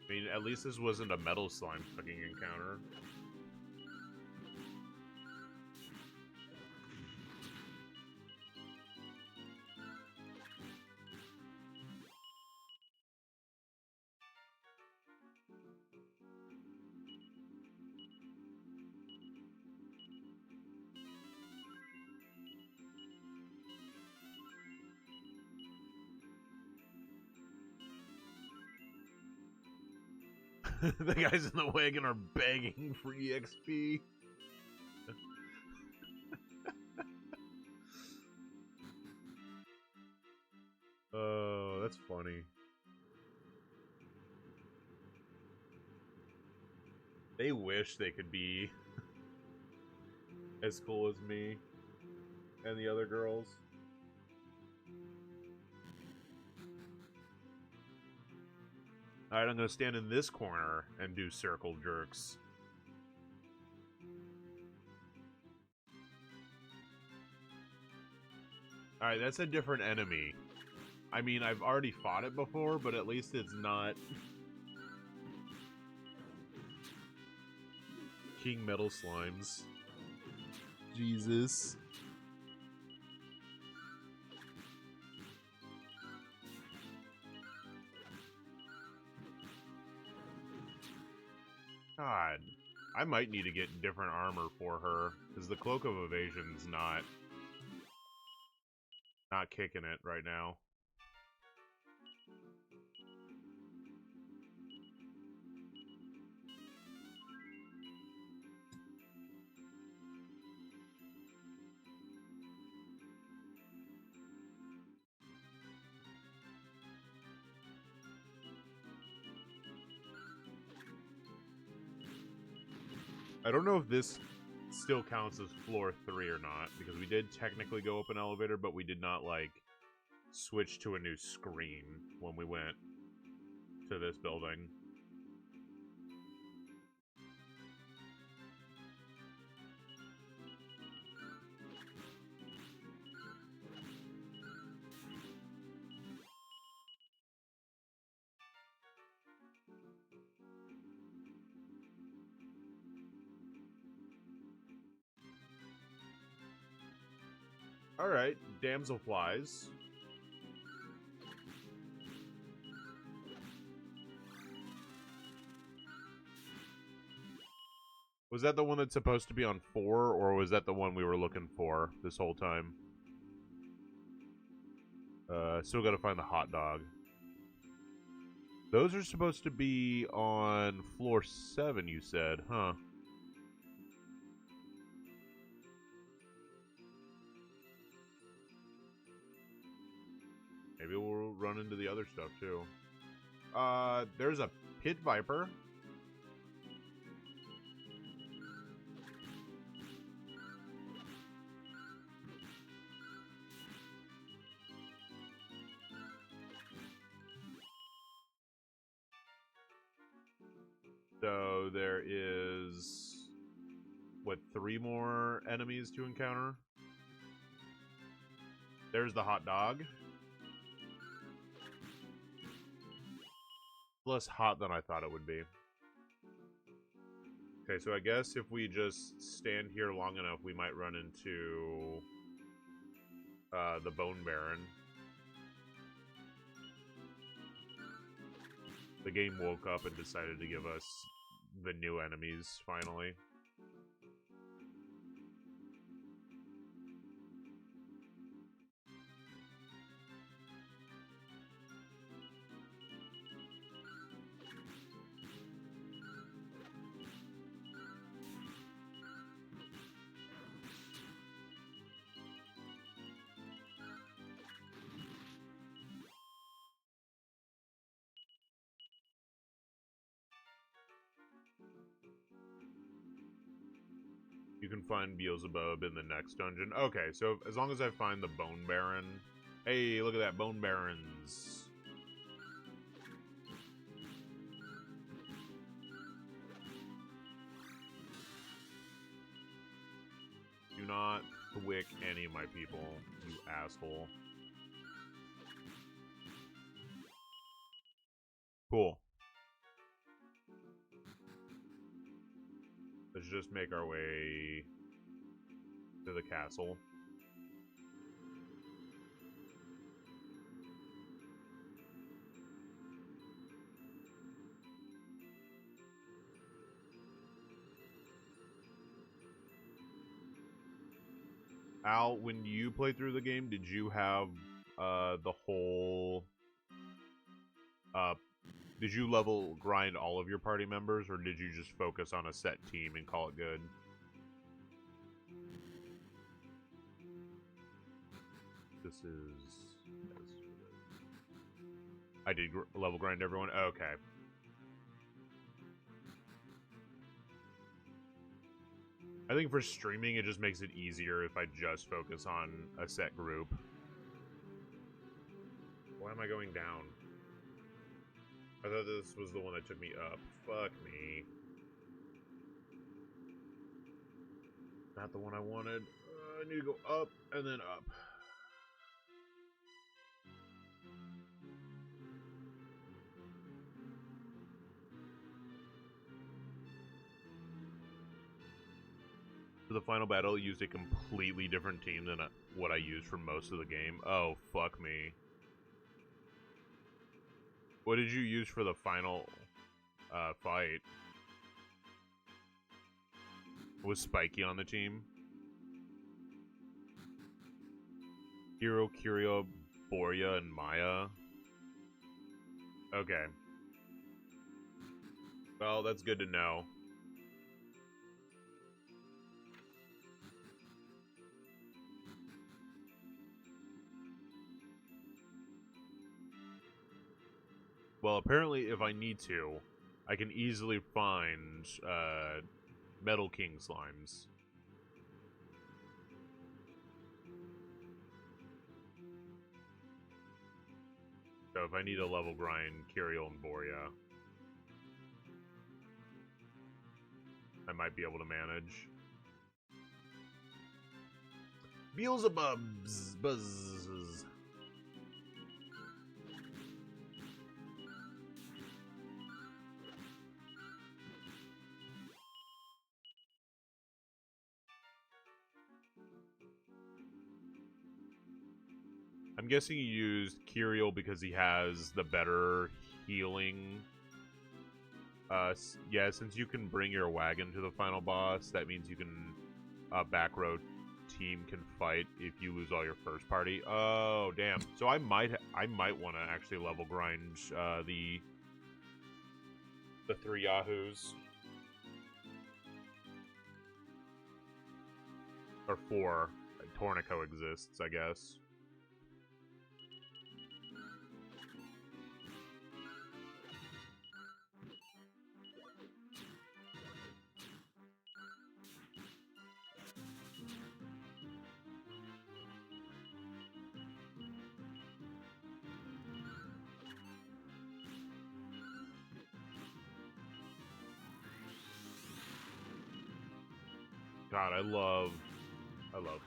I mean, at least this wasn't a metal slime fucking encounter. The guys in the wagon are begging for EXP. Oh, that's funny. They wish they could be as cool as me and the other girls. Alright, I'm gonna stand in this corner and do circle jerks. Alright, that's a different enemy. I mean, I've already fought it before, but at least it's not King Metal Slimes. Jesus. God, I might need to get different armor for her, because the Cloak of Evasion's not kicking it right now. I don't know if this still counts as floor 3 or not, because we did technically go up an elevator, but we did not, like, switch to a new screen when we went to this building. Alright, damselflies. Was that the one that's supposed to be on 4, or was that the one we were looking for this whole time? Still gotta find the hot dog. Those are supposed to be on floor 7, you said, huh? Maybe we'll run into the other stuff, too. There's a pit viper. So there is, what, 3 more enemies to encounter? There's the hot dog. Less hot than I thought it would be. Okay, so I guess if we just stand here long enough, we might run into the Bone Baron. The game woke up and decided to give us the new enemies, finally. You can find Beelzebub in the next dungeon. Okay, so as long as I find the Bone Baron... Hey, look at that, Bone Barons. Do not wick any of my people, you asshole. Cool. Let's just make our way to the castle. Al, when you played through the game, did you have the whole... did you level grind all of your party members, or did you just focus on a set team and call it good? This is... I did level grind everyone? Okay. I think for streaming, it just makes it easier if I just focus on a set group. Why am I going down? I thought this was the one that took me up. Fuck me. Not the one I wanted. I need to go up and then up. For the final battle, I used a completely different team than what I used for most of the game. Oh, fuck me. What did you use for the final fight? Was Spiky on the team? Hero, Kirio, Borya, and Maya? Okay. Well, that's good to know. Well, apparently if I need to, I can easily find Metal King slimes. So if I need a level grind, Kirio and Borya, I might be able to manage. Beelzebubs! Buzz! I'm guessing you used Kiriel because he has the better healing. Yeah, since you can bring your wagon to the final boss, that means you can back row team can fight if you lose all your first party. Oh, damn. So I might want to actually level grind the 3 Yahoos. Or 4. Tornico exists, I guess. God, I love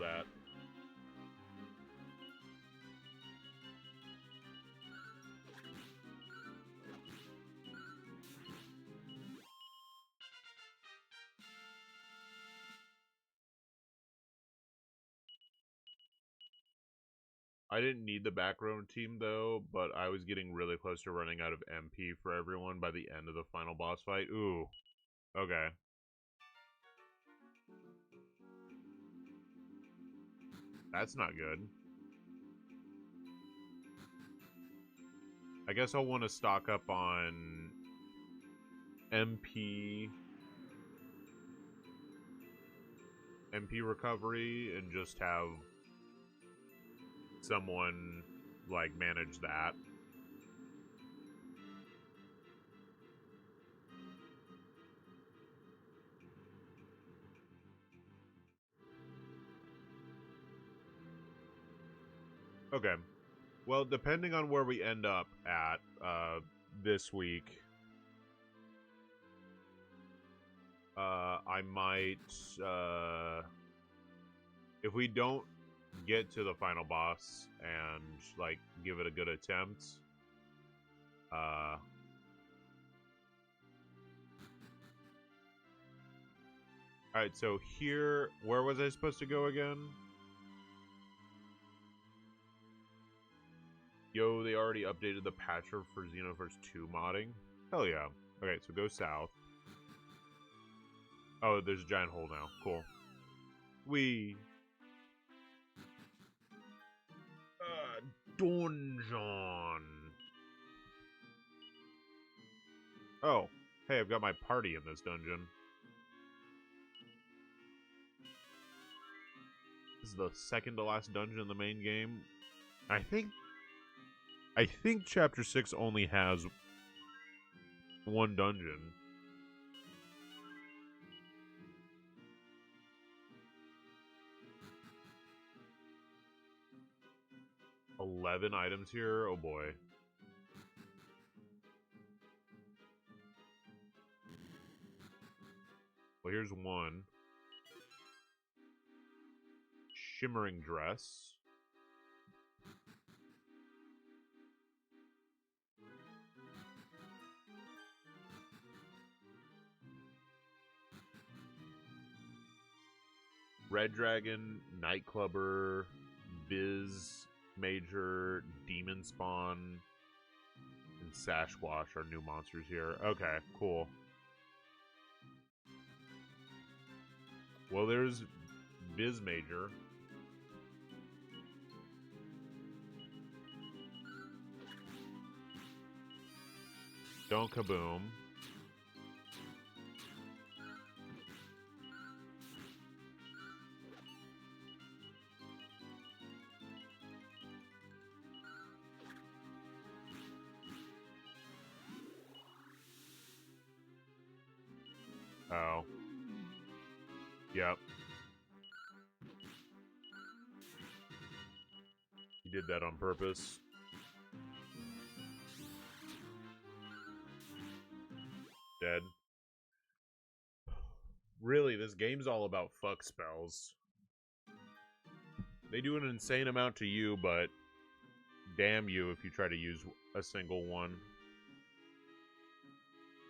that. I didn't need the back row team though, but I was getting really close to running out of MP for everyone by the end of the final boss fight. Ooh. Okay. That's not good. I guess I'll want to stock up on MP recovery and just have someone like manage that. Okay. Well, depending on where we end up at this week, I might, if we don't get to the final boss and, like, give it a good attempt, alright, so here, where was I supposed to go again? Yo, they already updated the patcher for Xenoverse 2 modding? Hell yeah. Okay, so go south. Oh, there's a giant hole now. Cool. We dungeon. Oh, hey, I've got my party in this dungeon. This is the second to last dungeon in the main game. I think Chapter 6 only has one dungeon. $11 items here? Oh boy. Well, here's one. Shimmering dress. Red Dragon, Nightclubber, Viz, Major, Demon Spawn, and Sasquatch are new monsters here. Okay, cool. Well, there's Viz Major. Don't kaboom. Oh. Yep. You did that on purpose. Dead. Really, this game's all about fuck spells. They do an insane amount to you, but damn you if you try to use a single one.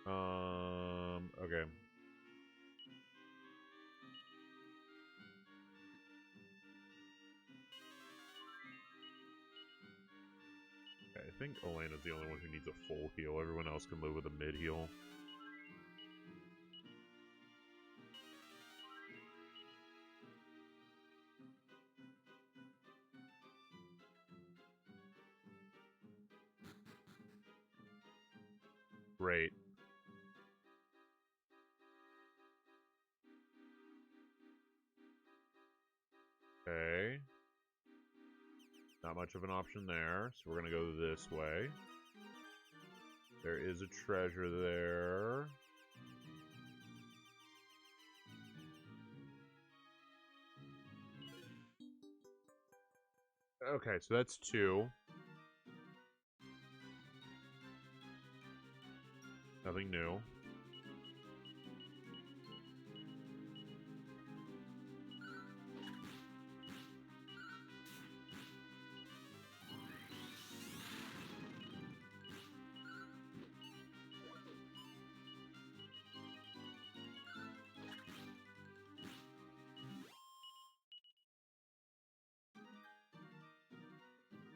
Okay. I think Elena's the only one who needs a full heal. Everyone else can live with a mid heal. Great. Okay. Not much of an option there, so we're gonna go this way. There is a treasure there. Okay, so that's 2. Nothing new.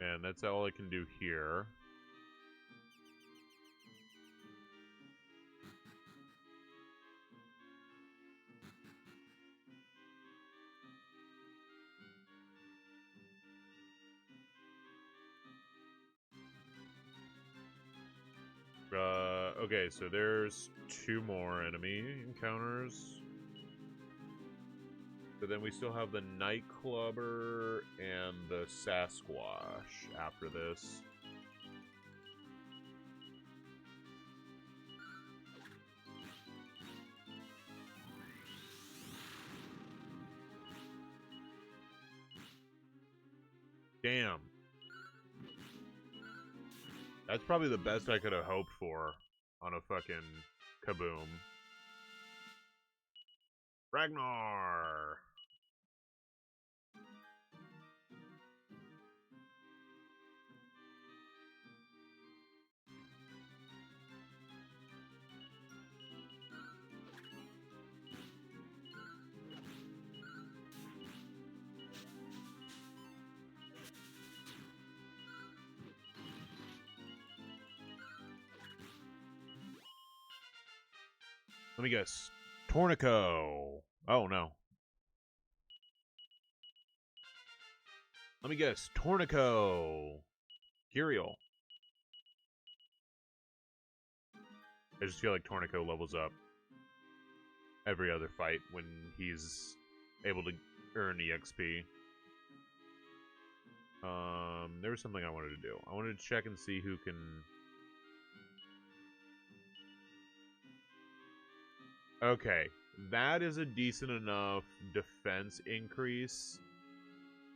And that's all I can do here. Okay, so there's 2 more enemy encounters. But then we still have the Nightclubber and the Sasquatch after this. Damn. That's probably the best I could have hoped for on a fucking kaboom. Ragnar! Let me guess. Tornico. Oh, no. Let me guess. Tornico. Curiel. I just feel like Tornico levels up every other fight when he's able to earn EXP. There was something I wanted to do. I wanted to check and see who can... Okay, that is a decent enough defense increase.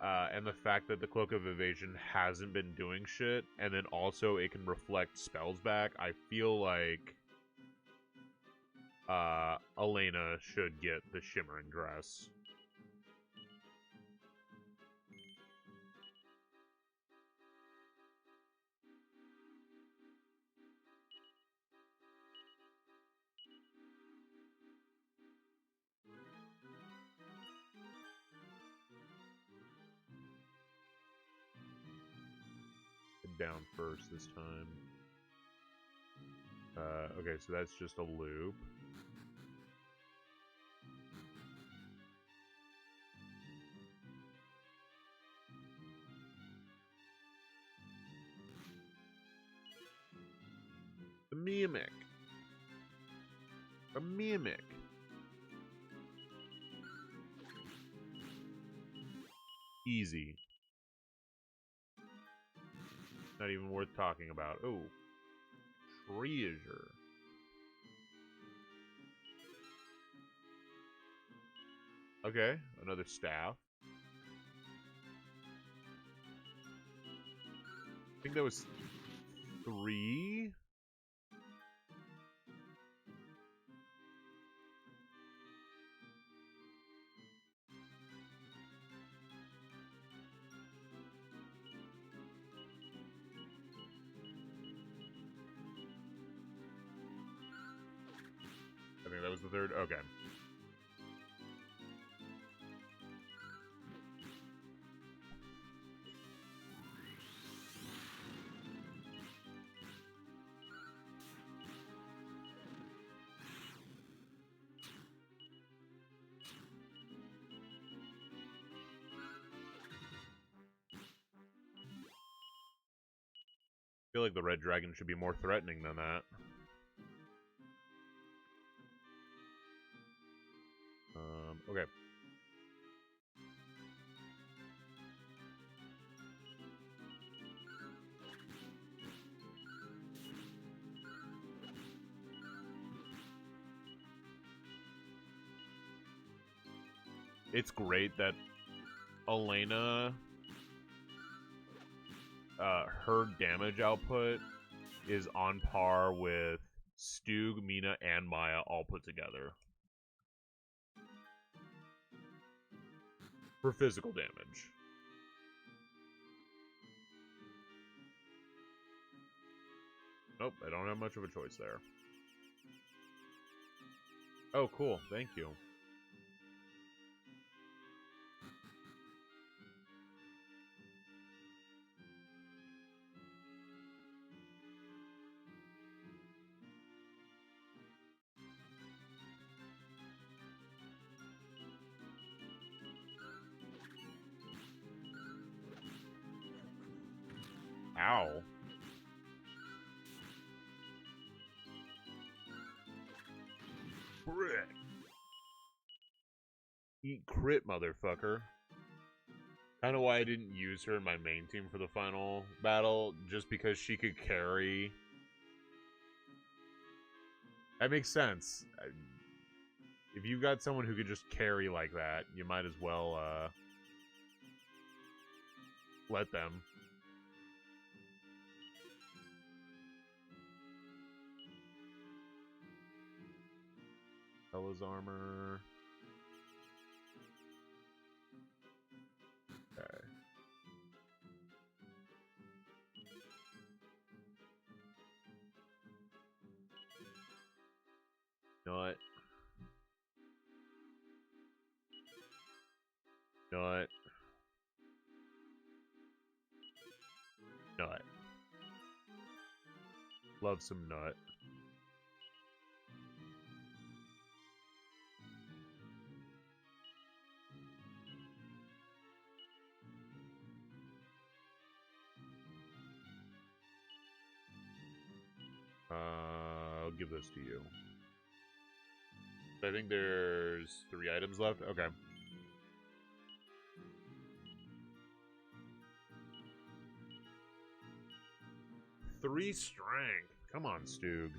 And the fact that the Cloak of Evasion hasn't been doing shit, and then also it can reflect spells back, I feel like Elena should get the Shimmering Dress. Down first this time. Okay, so that's just a loop. The Mimic. A Mimic. Easy. Not even worth talking about. Oh. Treasure. Okay, another staff. I think that was 3. I think that was the 3rd. Okay. feel like the red dragon should be more threatening than that. Okay. It's great that Elena, her damage output is on par with Stug, Mina, and Maya all put together. For physical damage. Nope, I don't have much of a choice there. Oh, cool. Thank you. Ow. Frick. Eat crit, motherfucker. Kind of why I didn't use her in my main team for the final battle, just because she could carry. That makes sense. If you got someone who could just carry like that, you might as well let them. Bella's armor. Okay. You know what? You know what? Nut. Love some nut. I'll give this to you. I think there's 3 items left. Okay. Three strength. Come on, Stug.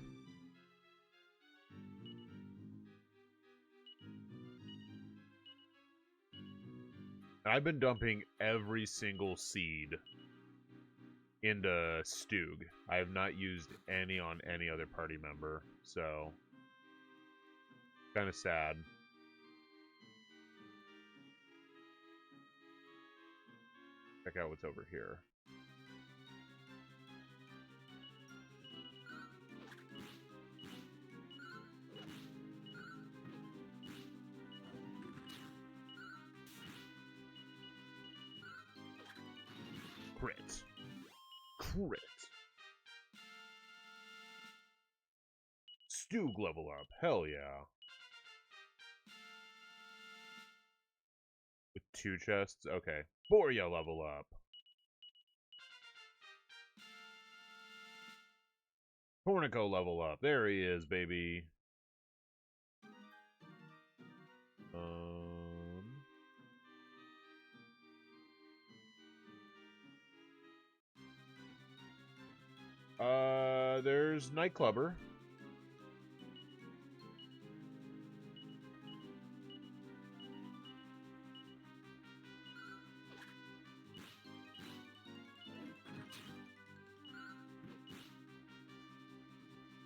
I've been dumping every single seed into Stug. I have not used any on any other party member, so kind of sad. Check out what's over here. Crit. Crit. Stug level up. Hell yeah. With 2 chests? Okay. Borya level up. Tornico level up. There he is, baby. There's Nightclubber.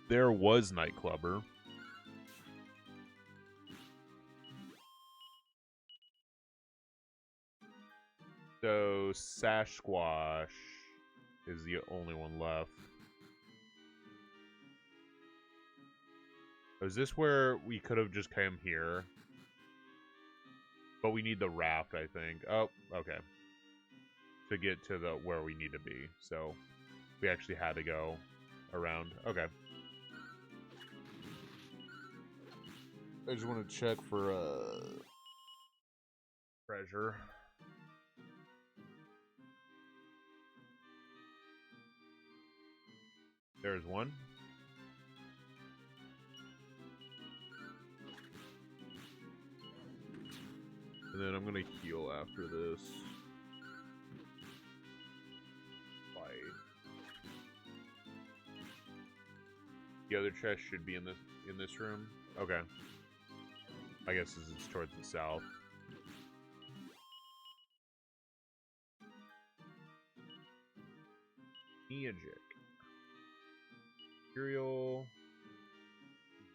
There was Nightclubber. So Sasquatch is the only one left. Is this where we could have just come here? But we need the raft, I think. Oh, okay. To get to the where we need to be. So we actually had to go around. Okay. I just want to check for treasure. There's one. And then I'm gonna heal after this. Fight. The other chest should be in this room. Okay. I guess this is towards the south. Magic. Imperial.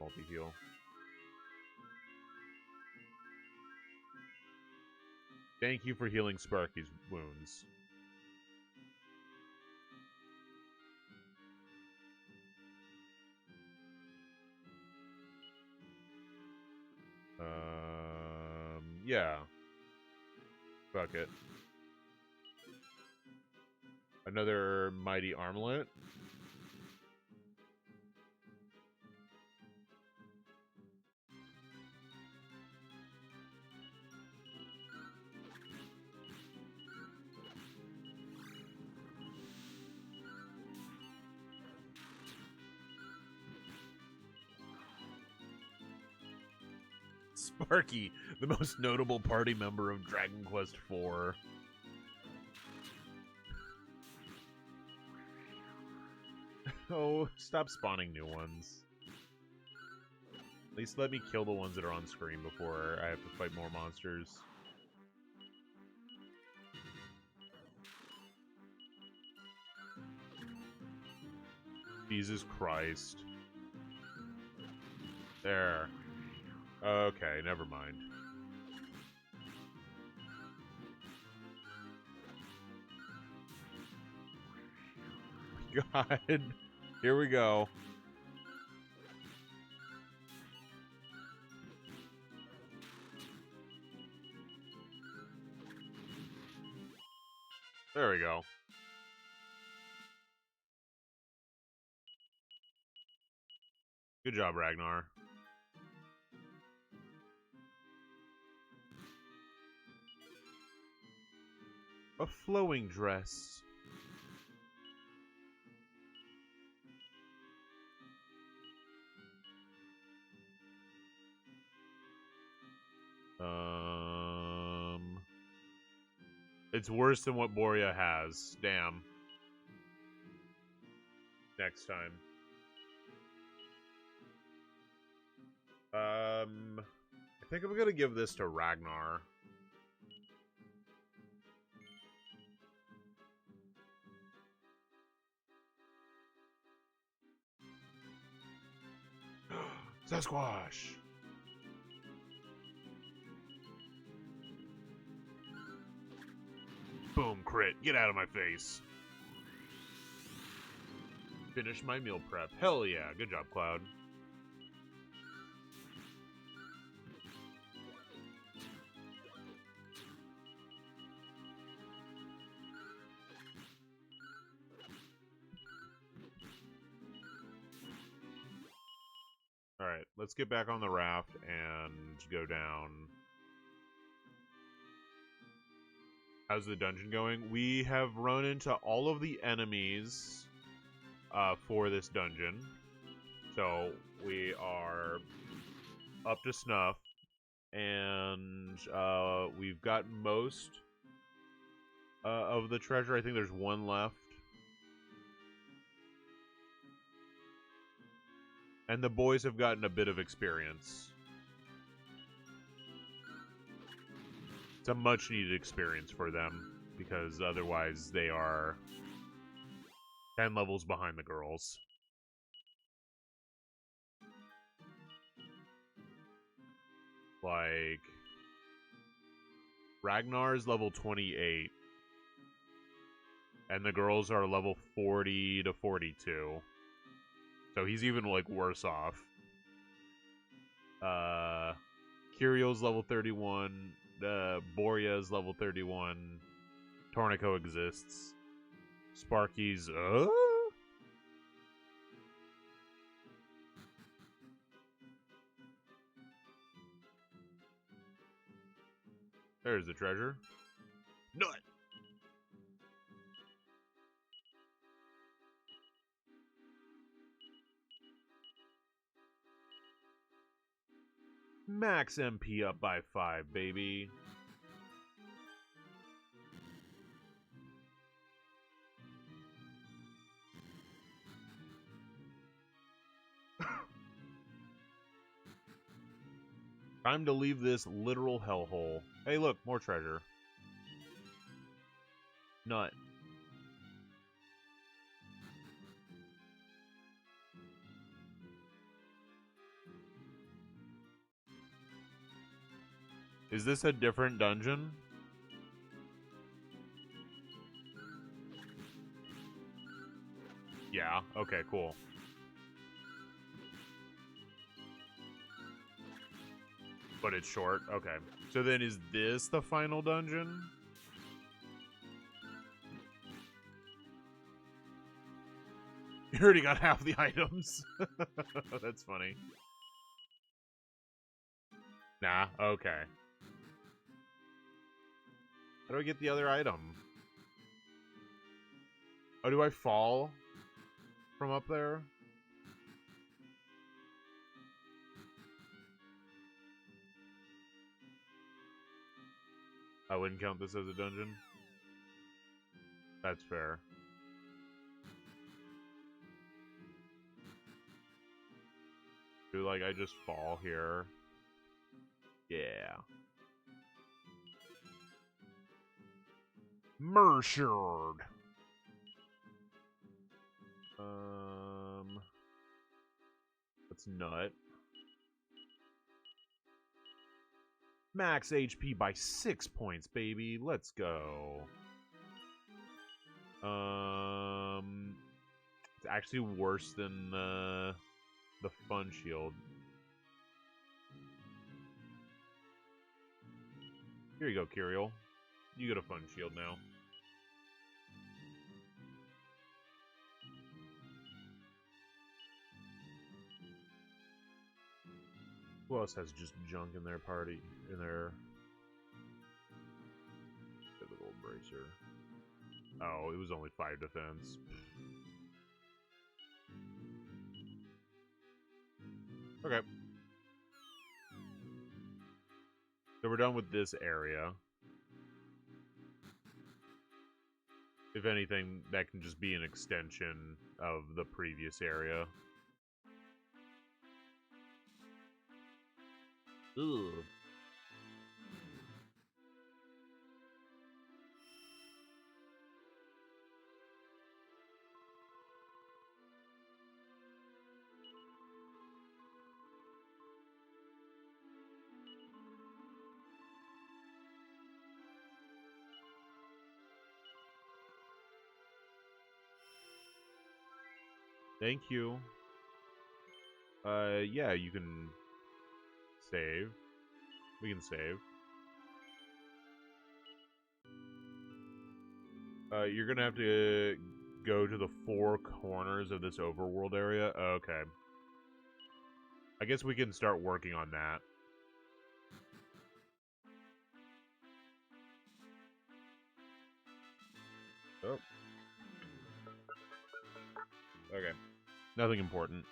Multi-heal. Thank you for healing Sparky's wounds. Yeah. Fuck it. Another mighty armlet. Sparky, the most notable party member of Dragon Quest IV. Oh, stop spawning new ones. At least let me kill the ones that are on screen before I have to fight more monsters. Jesus Christ. There. Okay, never mind. God. Here we go. There we go. Good job, Ragnar. A flowing dress. It's worse than what Boria has. Damn. Next time. I think I'm gonna give this to Ragnar. Sasquatch! Boom, crit. Get out of my face. Finish my meal prep. Hell yeah. Good job, Cloud. Alright, let's get back on the raft and go down. How's the dungeon going? We have run into all of the enemies for this dungeon. So we are up to snuff. And we've gotten most of the treasure. I think there's one left. And the boys have gotten a bit of experience. It's a much needed experience for them, because otherwise they are 10 levels behind the girls. Like, Ragnar's level 28. And the girls are level 40 to 42. So he's even, like, worse off. Kirio's level 31. Boria's level 31. Tornico exists. Sparky's, There's the treasure. Nut! Max MP up by 5, baby. Time to leave this literal hellhole. Hey, look, more treasure. Nut. Is this a different dungeon? Yeah, okay, cool. But it's short? Okay. So then is this the final dungeon? You already got half the items. That's funny. Nah, okay. How do I get the other item? Oh, do I fall from up there? I wouldn't count this as a dungeon. That's fair. Do like I just fall here? Yeah. Mershard. That's nut. Max HP by 6 points, baby. Let's go. It's actually worse than the fun shield. Here you go, Kyriel. You get a fun shield now. Who else has just junk in their party? In their little bracer. Oh, it was only 5 defense. Okay. So we're done with this area. If anything, that can just be an extension of the previous area. Ugh. Thank you. Yeah, you can save. We can save. You're gonna have to go to the 4 corners of this overworld area. Okay. I guess we can start working on that. Oh. Okay. Nothing important.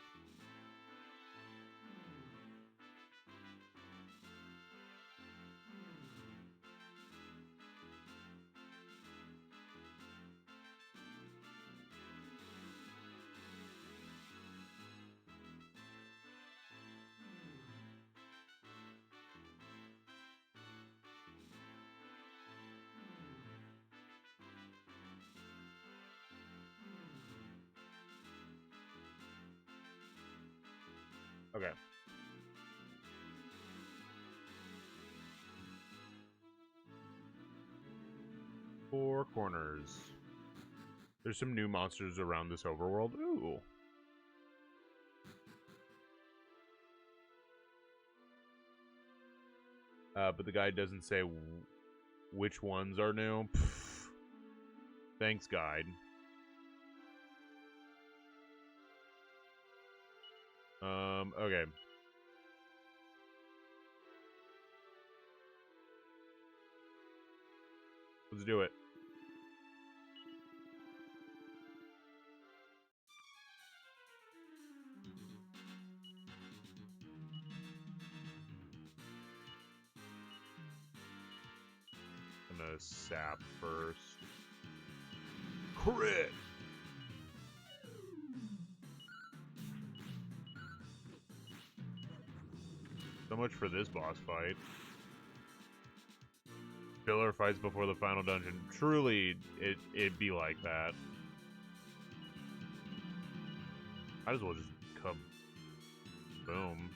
Okay. Four corners. There's some new monsters around this overworld. Ooh. But the guide doesn't say which ones are new. Pfft. Thanks, guide. Okay. Let's do it. gonna sap first. Crit! So much for this boss fight. Filler fights before the final dungeon. Truly, it'd be like that. Might as well just come. Boom.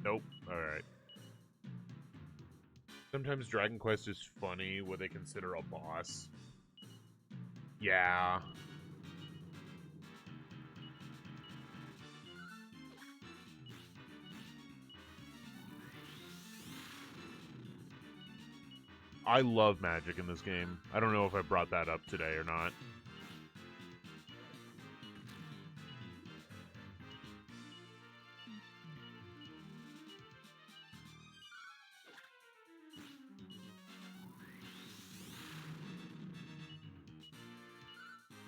Nope. Alright. Sometimes Dragon Quest is funny what they consider a boss. Yeah. I love magic in this game. I don't know if I brought that up today or not.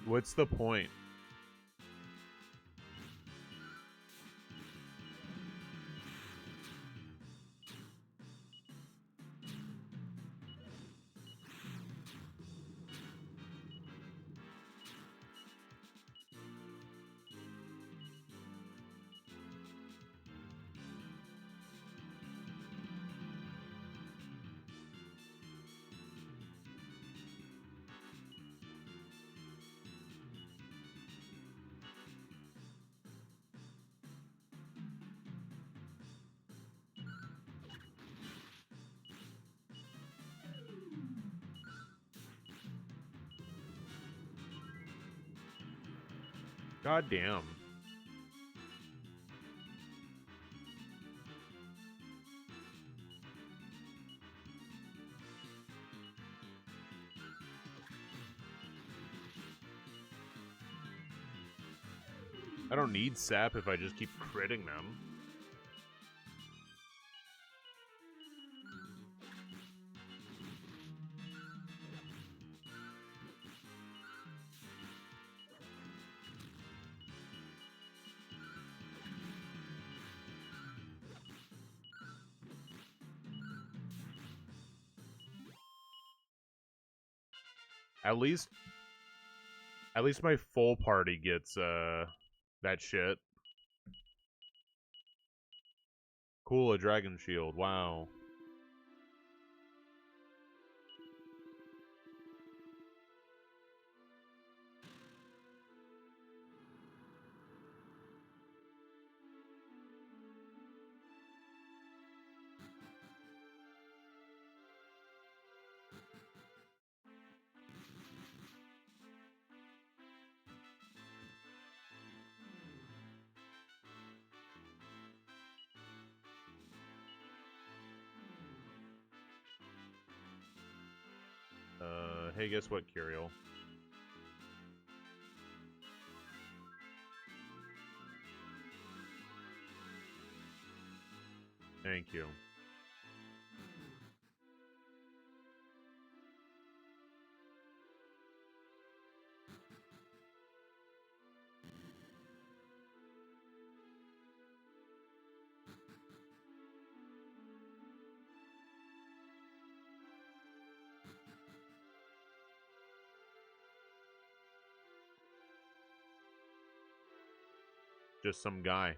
What's the point? God damn. I don't need sap if I just keep critting them. At least my full party gets that shit. Cool, a dragon shield. Wow. Hey, guess what, Curiel? Thank you. Just some guy.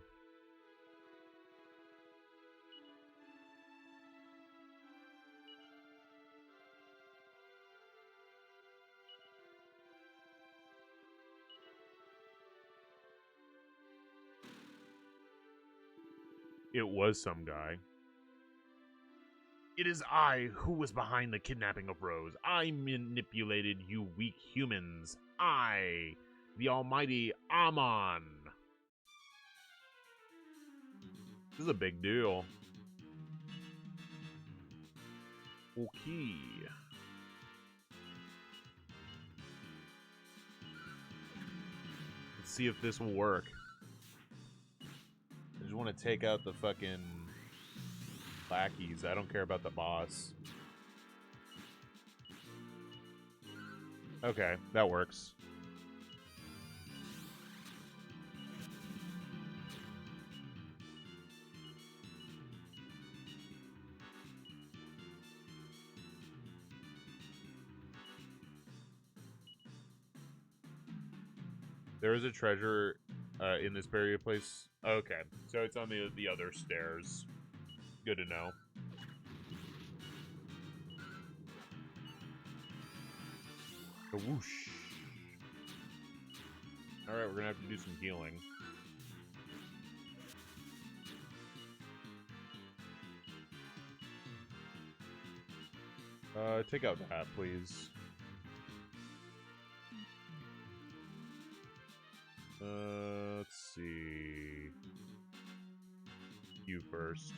It was some guy. It is I who was behind the kidnapping of Rose. I manipulated you weak humans. I, the almighty Amon. This is a big deal. Okay. Let's see if this will work. I just want to take out the fucking lackeys. I don't care about the boss. Okay, that works. There is a treasure in this barrier place. Okay, so it's on the other stairs. Good to know. A whoosh. Alright, we're gonna have to do some healing. Take out that, please. Let's see. You first.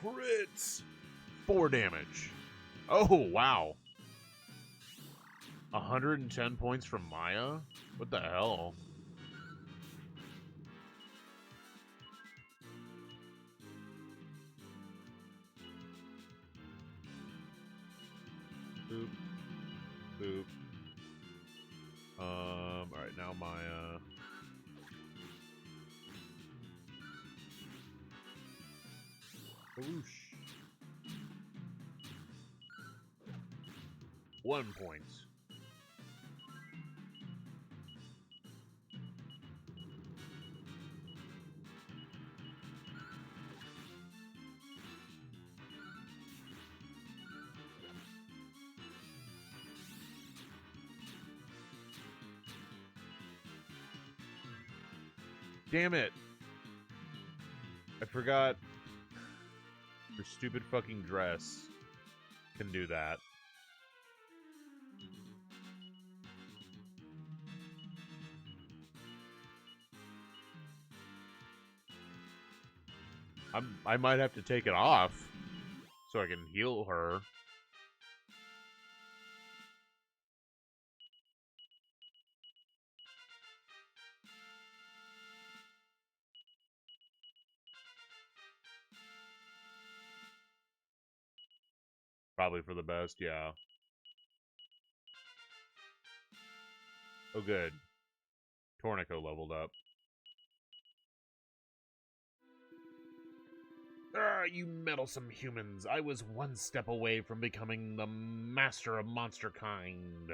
Crits! 4 damage. Oh, wow. 110 points from Maya? What the hell? Boop. Boop. Alright, now Maya. Whoosh. 1 point. Damn it! I forgot your stupid fucking dress can do that. I might have to take it off so I can heal her. Probably for the best, yeah. Oh, good. Tornico leveled up. Ah, you meddlesome humans. I was one step away from becoming the master of monster kind.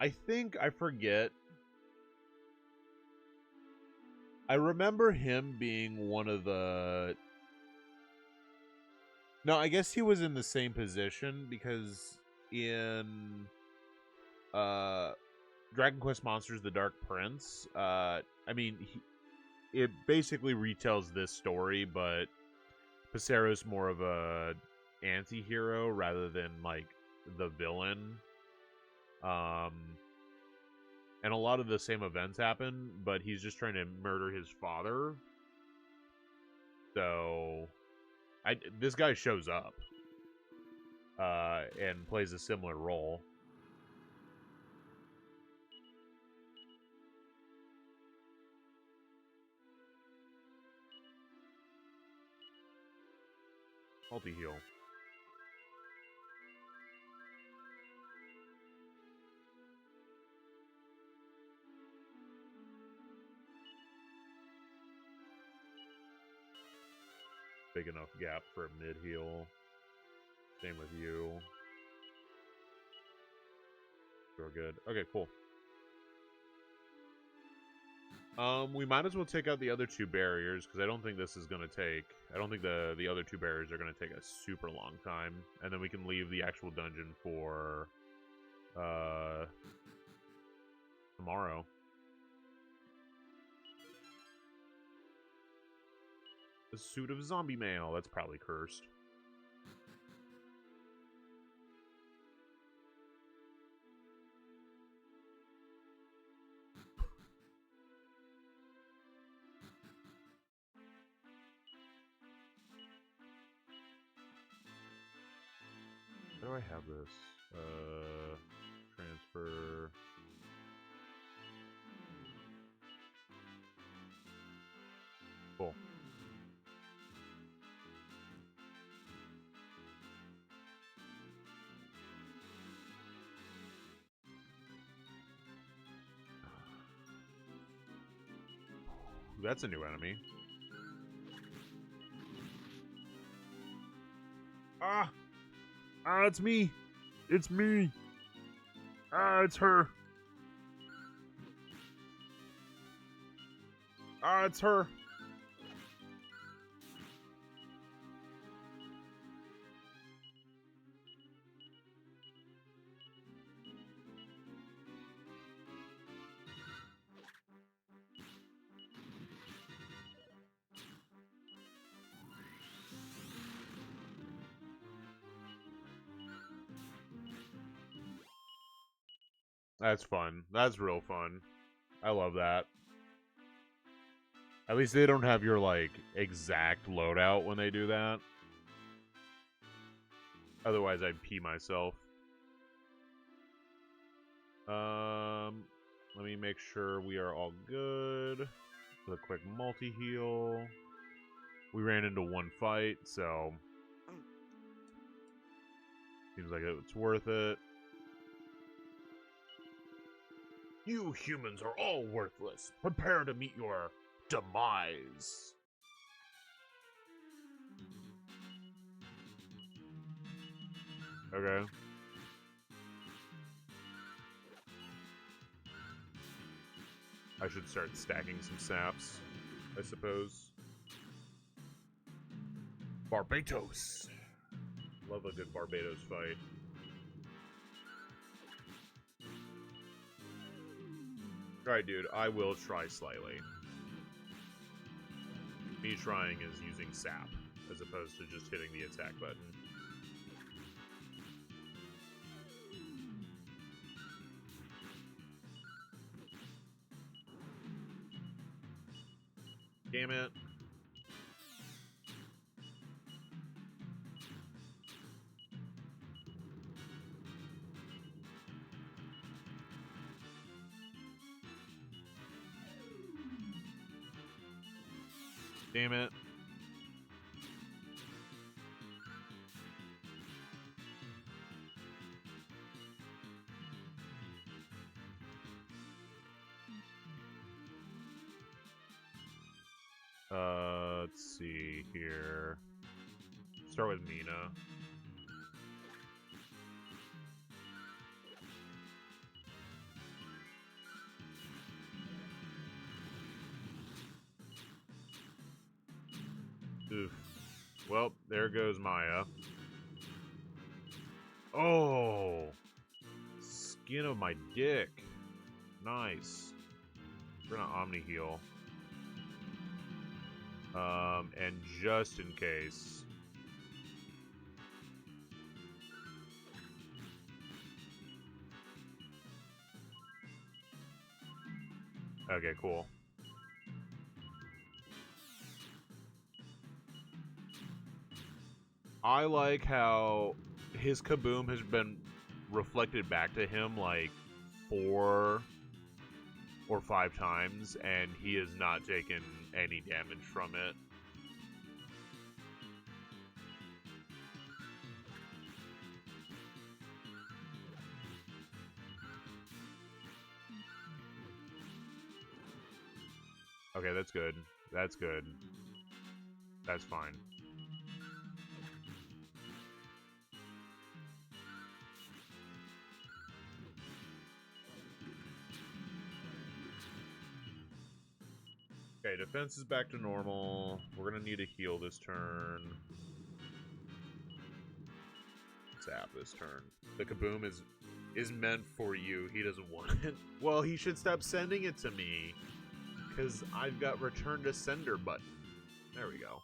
I think I forget. I remember him being one of the... No, I guess he was in the same position because in Dragon Quest Monsters: The Dark Prince, I mean, it basically retells this story, but Passero's more of a anti-hero rather than like the villain. And a lot of the same events happen, but he's just trying to murder his father. So this guy shows up and plays a similar role. Multi-heal. Big enough gap for a mid-heal. Same with you. Real good. Okay, cool. We might as well take out the other 2 barriers, because I don't think this is going to take... I don't think the other 2 barriers are going to take a super long time. And then we can leave the actual dungeon for... tomorrow. A suit of zombie mail. That's probably cursed. How do I have this? Transfer. Cool. That's a new enemy. Ah! Ah, it's me! It's me! Ah, it's her! Ah, it's her! That's fun. That's real fun. I love that. At least they don't have your, like, exact loadout when they do that. Otherwise, I'd pee myself. Let me make sure we are all good. With a quick multi-heal. We ran into one fight, so... seems like it's worth it. You humans are all worthless. Prepare to meet your demise. Okay. I should start stacking some saps, I suppose. Barbatos. Love a good Barbatos fight. Alright, dude, I will try slightly. Me trying is using sap, as opposed to just hitting the attack button. Damn it. Damn it. Let's see here. Start with Mina. Oof. Well, there goes Maya. Oh! Skin of my dick. Nice. We're gonna Omni heal. And just in case. Okay, cool. I like how his kaboom has been reflected back to him like 4 or 5 times, and he has not taken any damage from it. Okay, that's good. That's good. That's fine. Okay, defense is back to normal. We're gonna need a heal this turn. Zap this turn. The kaboom is meant for you. He doesn't want it. Well, he should stop sending it to me. Because I've got return to sender button. There we go.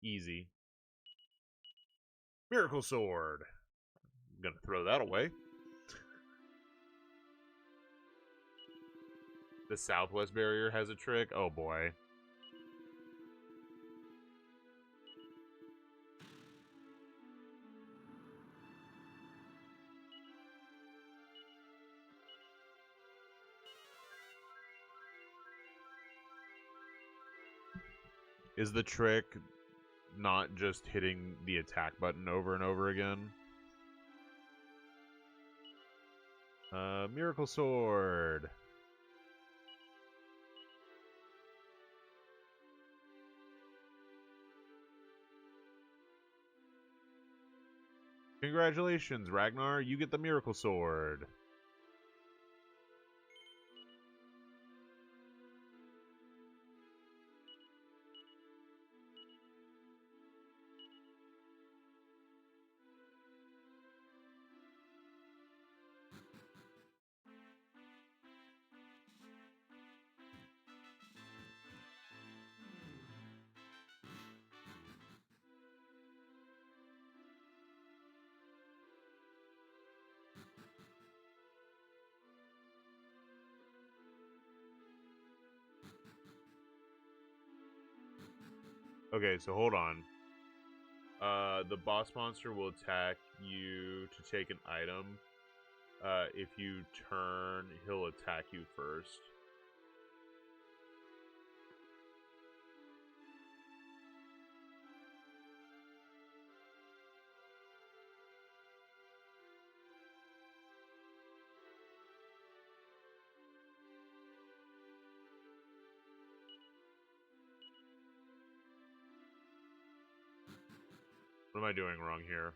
Easy. Miracle Sword. I'm gonna throw that away. The Southwest Barrier has a trick. Oh boy. Is the trick not just hitting the attack button over and over again? Miracle Sword. Congratulations, Ragnar. You get the Miracle Sword. Okay, so hold on. The boss monster will attack you to take an item. If you turn, he'll attack you first. What am I doing wrong here?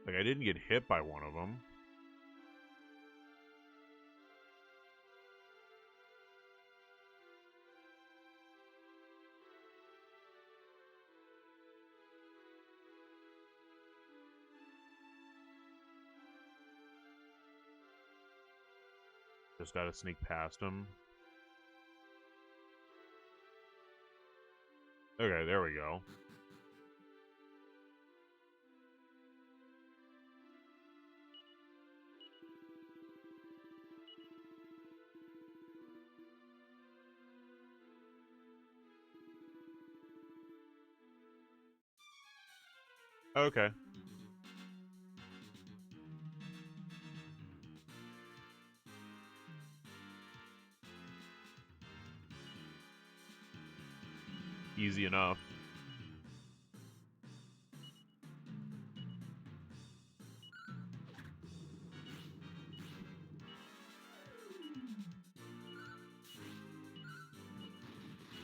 Like, I didn't get hit by one of them. Just gotta sneak past him. Okay, there we go. Okay. Easy enough.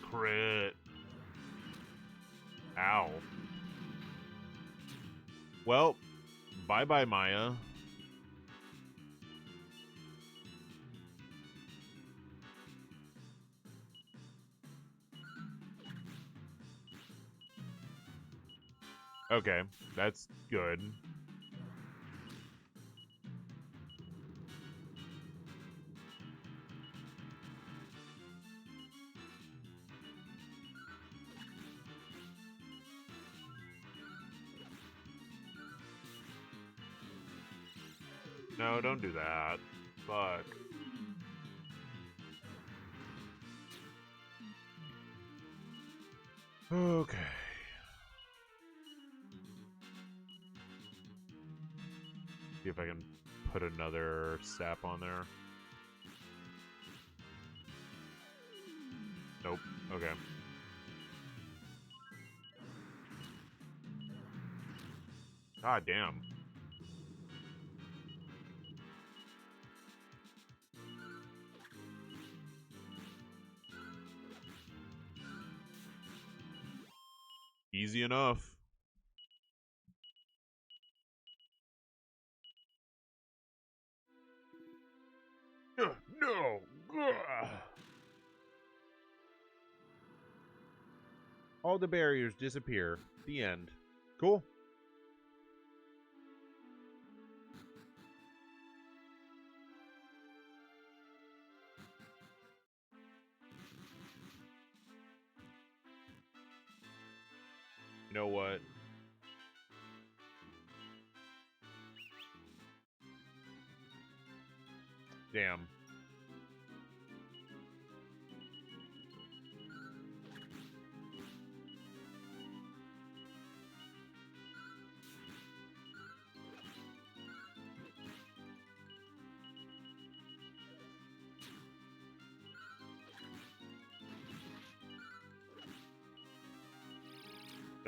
Crit. Ow. Well, bye-bye, Maya. Okay, that's good. No, don't do that. Fuck. Okay. See if I can put another sap on there. Nope. Okay. God damn. Easy enough. No. All the barriers disappear. The end. Cool. You know what? Damn.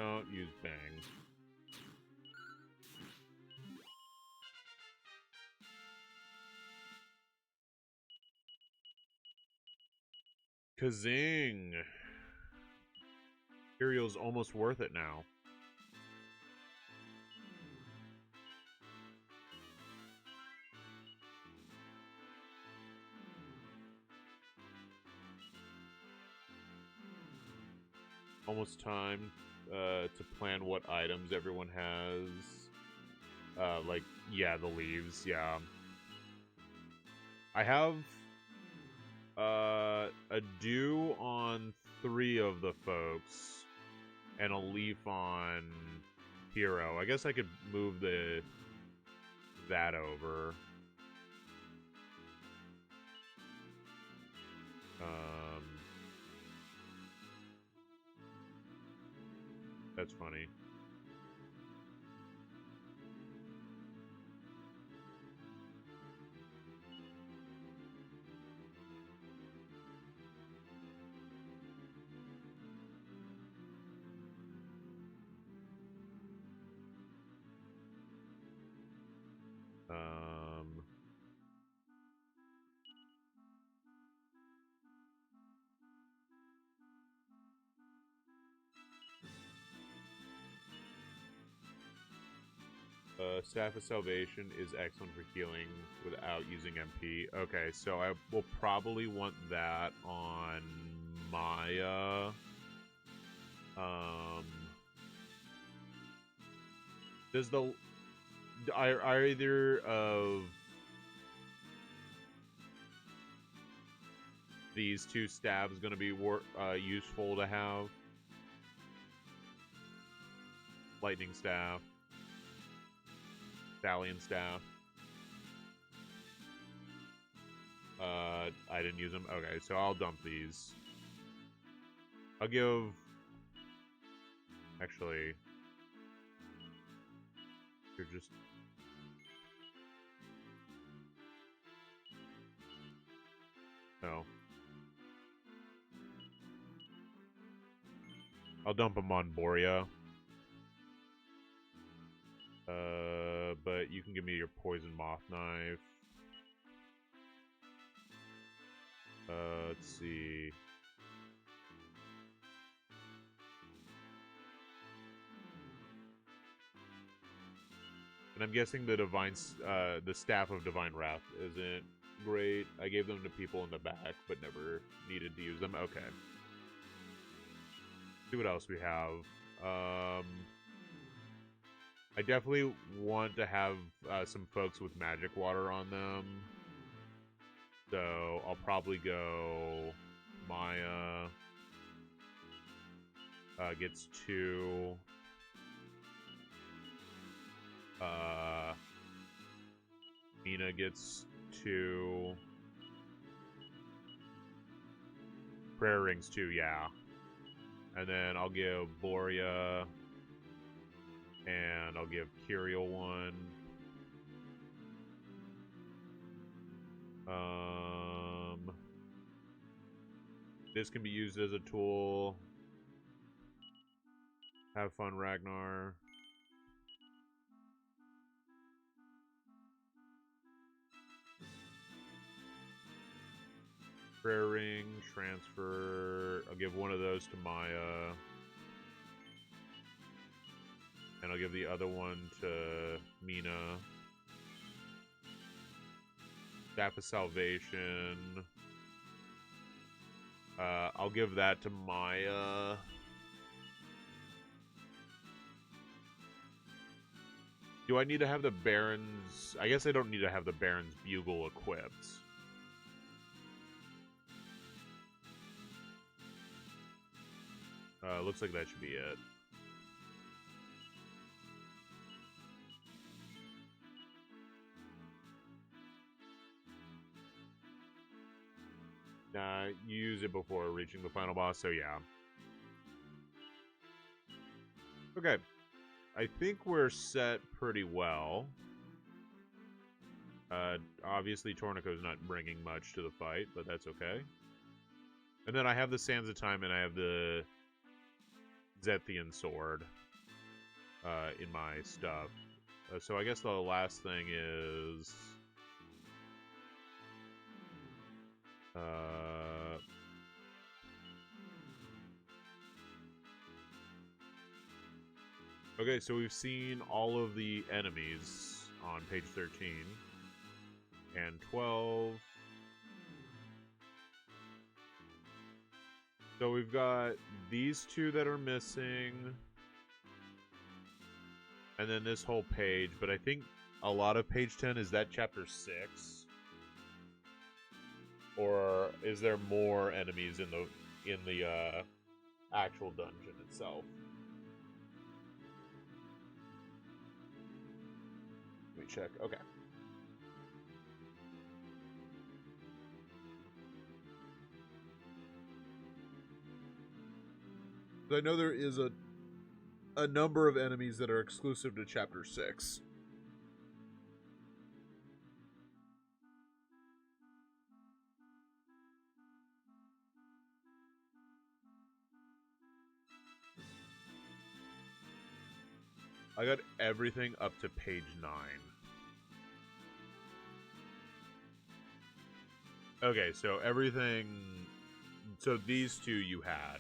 Don't use bang. Kazing! Imperial's almost worth it now. Almost time to plan what items everyone has. Like, yeah, the leaves, yeah. I have a dew on 3 of the folks, and a leaf on Hero. I guess I could move that over. That's funny. Staff of Salvation is excellent for healing without using MP. Okay, so I will probably want that on Maya. Does the... Are either of these 2 stabs going to be useful to have? Lightning Staff. Stallion Staff. I didn't use them. Okay, so I'll dump these. I'll give... Actually... You're just... No. I'll dump them on Boria. But you can give me your Poison Moth Knife. Let's see. And I'm guessing the the Staff of Divine Wrath isn't great. I gave them to people in the back, but never needed to use them. Okay. See what else we have. I definitely want to have some folks with magic water on them. So I'll probably go Maya gets 2. Mina gets 2. Prayer Rings 2, yeah. And then I'll give Boria, and I'll give Kiriel 1. This can be used as a tool. Have fun, Ragnar. Prayer Ring, transfer. I'll give one of those to Maya. And I'll give the other one to Mina. Staff of Salvation. I'll give that to Maya. Do I need to have the Baron's... I guess I don't need to have the Baron's Bugle equipped. Looks like that should be it. Nah, you use it before reaching the final boss, so yeah. Okay. I think we're set pretty well. Obviously, Tornico's not bringing much to the fight, but that's okay. And then I have the Sands of Time, and I have the Zethian sword in my stuff. So I guess the last thing is... okay, so we've seen all of the enemies on page 13 and 12. So we've got these two that are missing, and then this whole page, but I think a lot of page 10 is that chapter 6, or is there more enemies in the actual dungeon itself? Let me check. Okay. I know there is a number of enemies that are exclusive to chapter 6. I got everything up to page 9. Okay, so everything... So these two you had.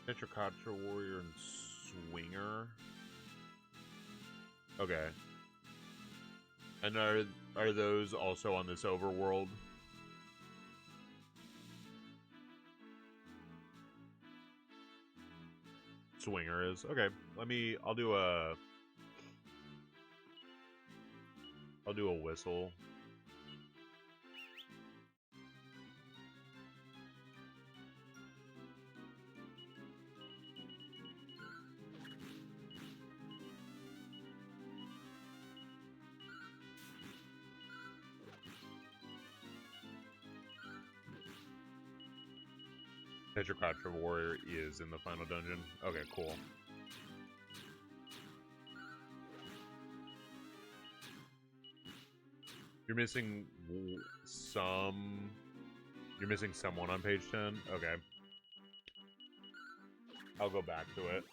Tetracatra Warrior and Swinger. Okay. And are those also on this overworld? Swinger is. Okay. I'll do a whistle. Tetracatra Warrior is in the final dungeon. Okay, cool. You're missing some... You're missing someone on page 10? Okay. I'll go back to it.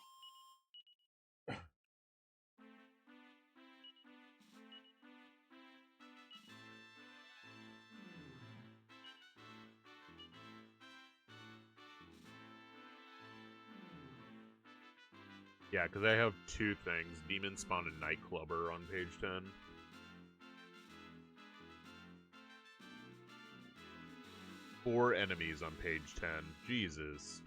Yeah, because I have two things. Demon Spawn and Nightclubber on page 10. Four enemies on page 10. Jesus.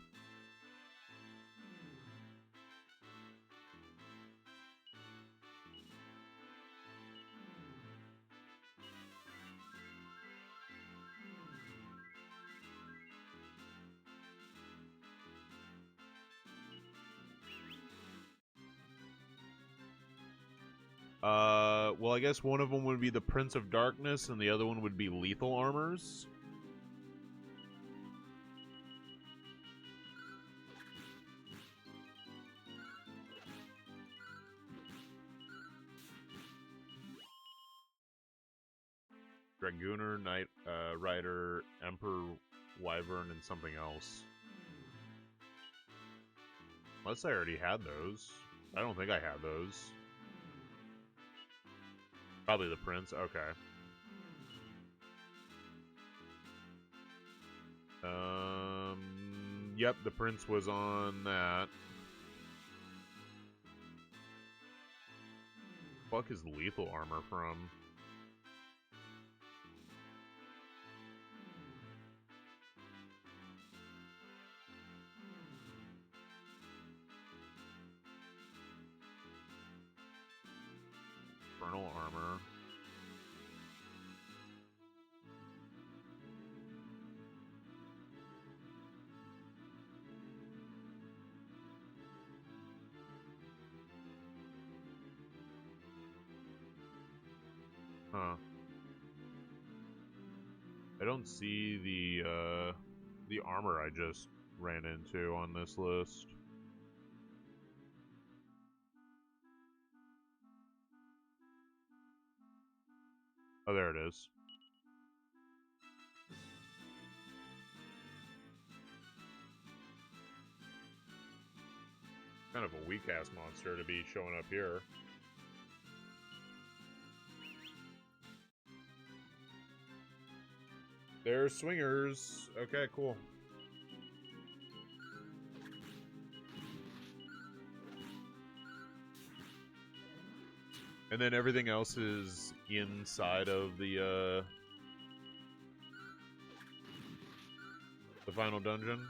Well, I guess one of them would be the Prince of Darkness, and the other one would be Lethal Armors. Dragooner, Knight Rider, Emperor Wyvern, and something else. Unless I already had those. I don't think I had those. Probably the Prince, okay. Yep, the Prince was on that. Fuck is Lethal Armor from? Infernal Armor. Huh. I don't see the armor I just ran into on this list. Oh, there it is. Kind of a weak-ass monster to be showing up here. They're swingers. Okay, cool. And then everything else is inside of the final dungeon.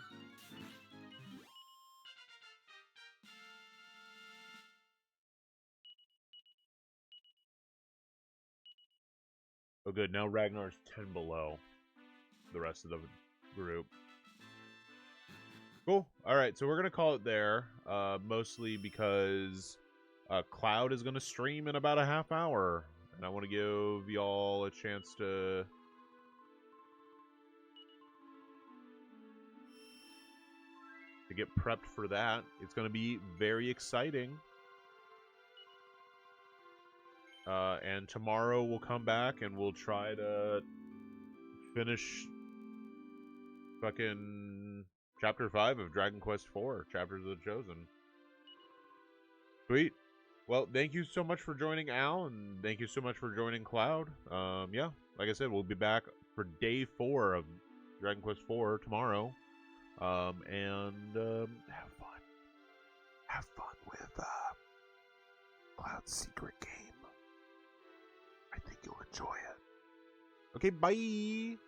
Oh, good. Now Ragnar's 10 below the rest of the group. Cool. All right, so we're going to call it there, mostly because Cloud is going to stream in about a half hour, and I want to give y'all a chance to get prepped for that. It's going to be very exciting. And tomorrow we'll come back and we'll try to finish fucking Chapter 5 of Dragon Quest IV, Chapters of the Chosen. Sweet. Well, thank you so much for joining Al, and thank you so much for joining Cloud. Yeah, like I said, we'll be back for day 4 of Dragon Quest IV tomorrow. And have fun. Have fun with Cloud's secret game. I think you'll enjoy it. Okay, bye!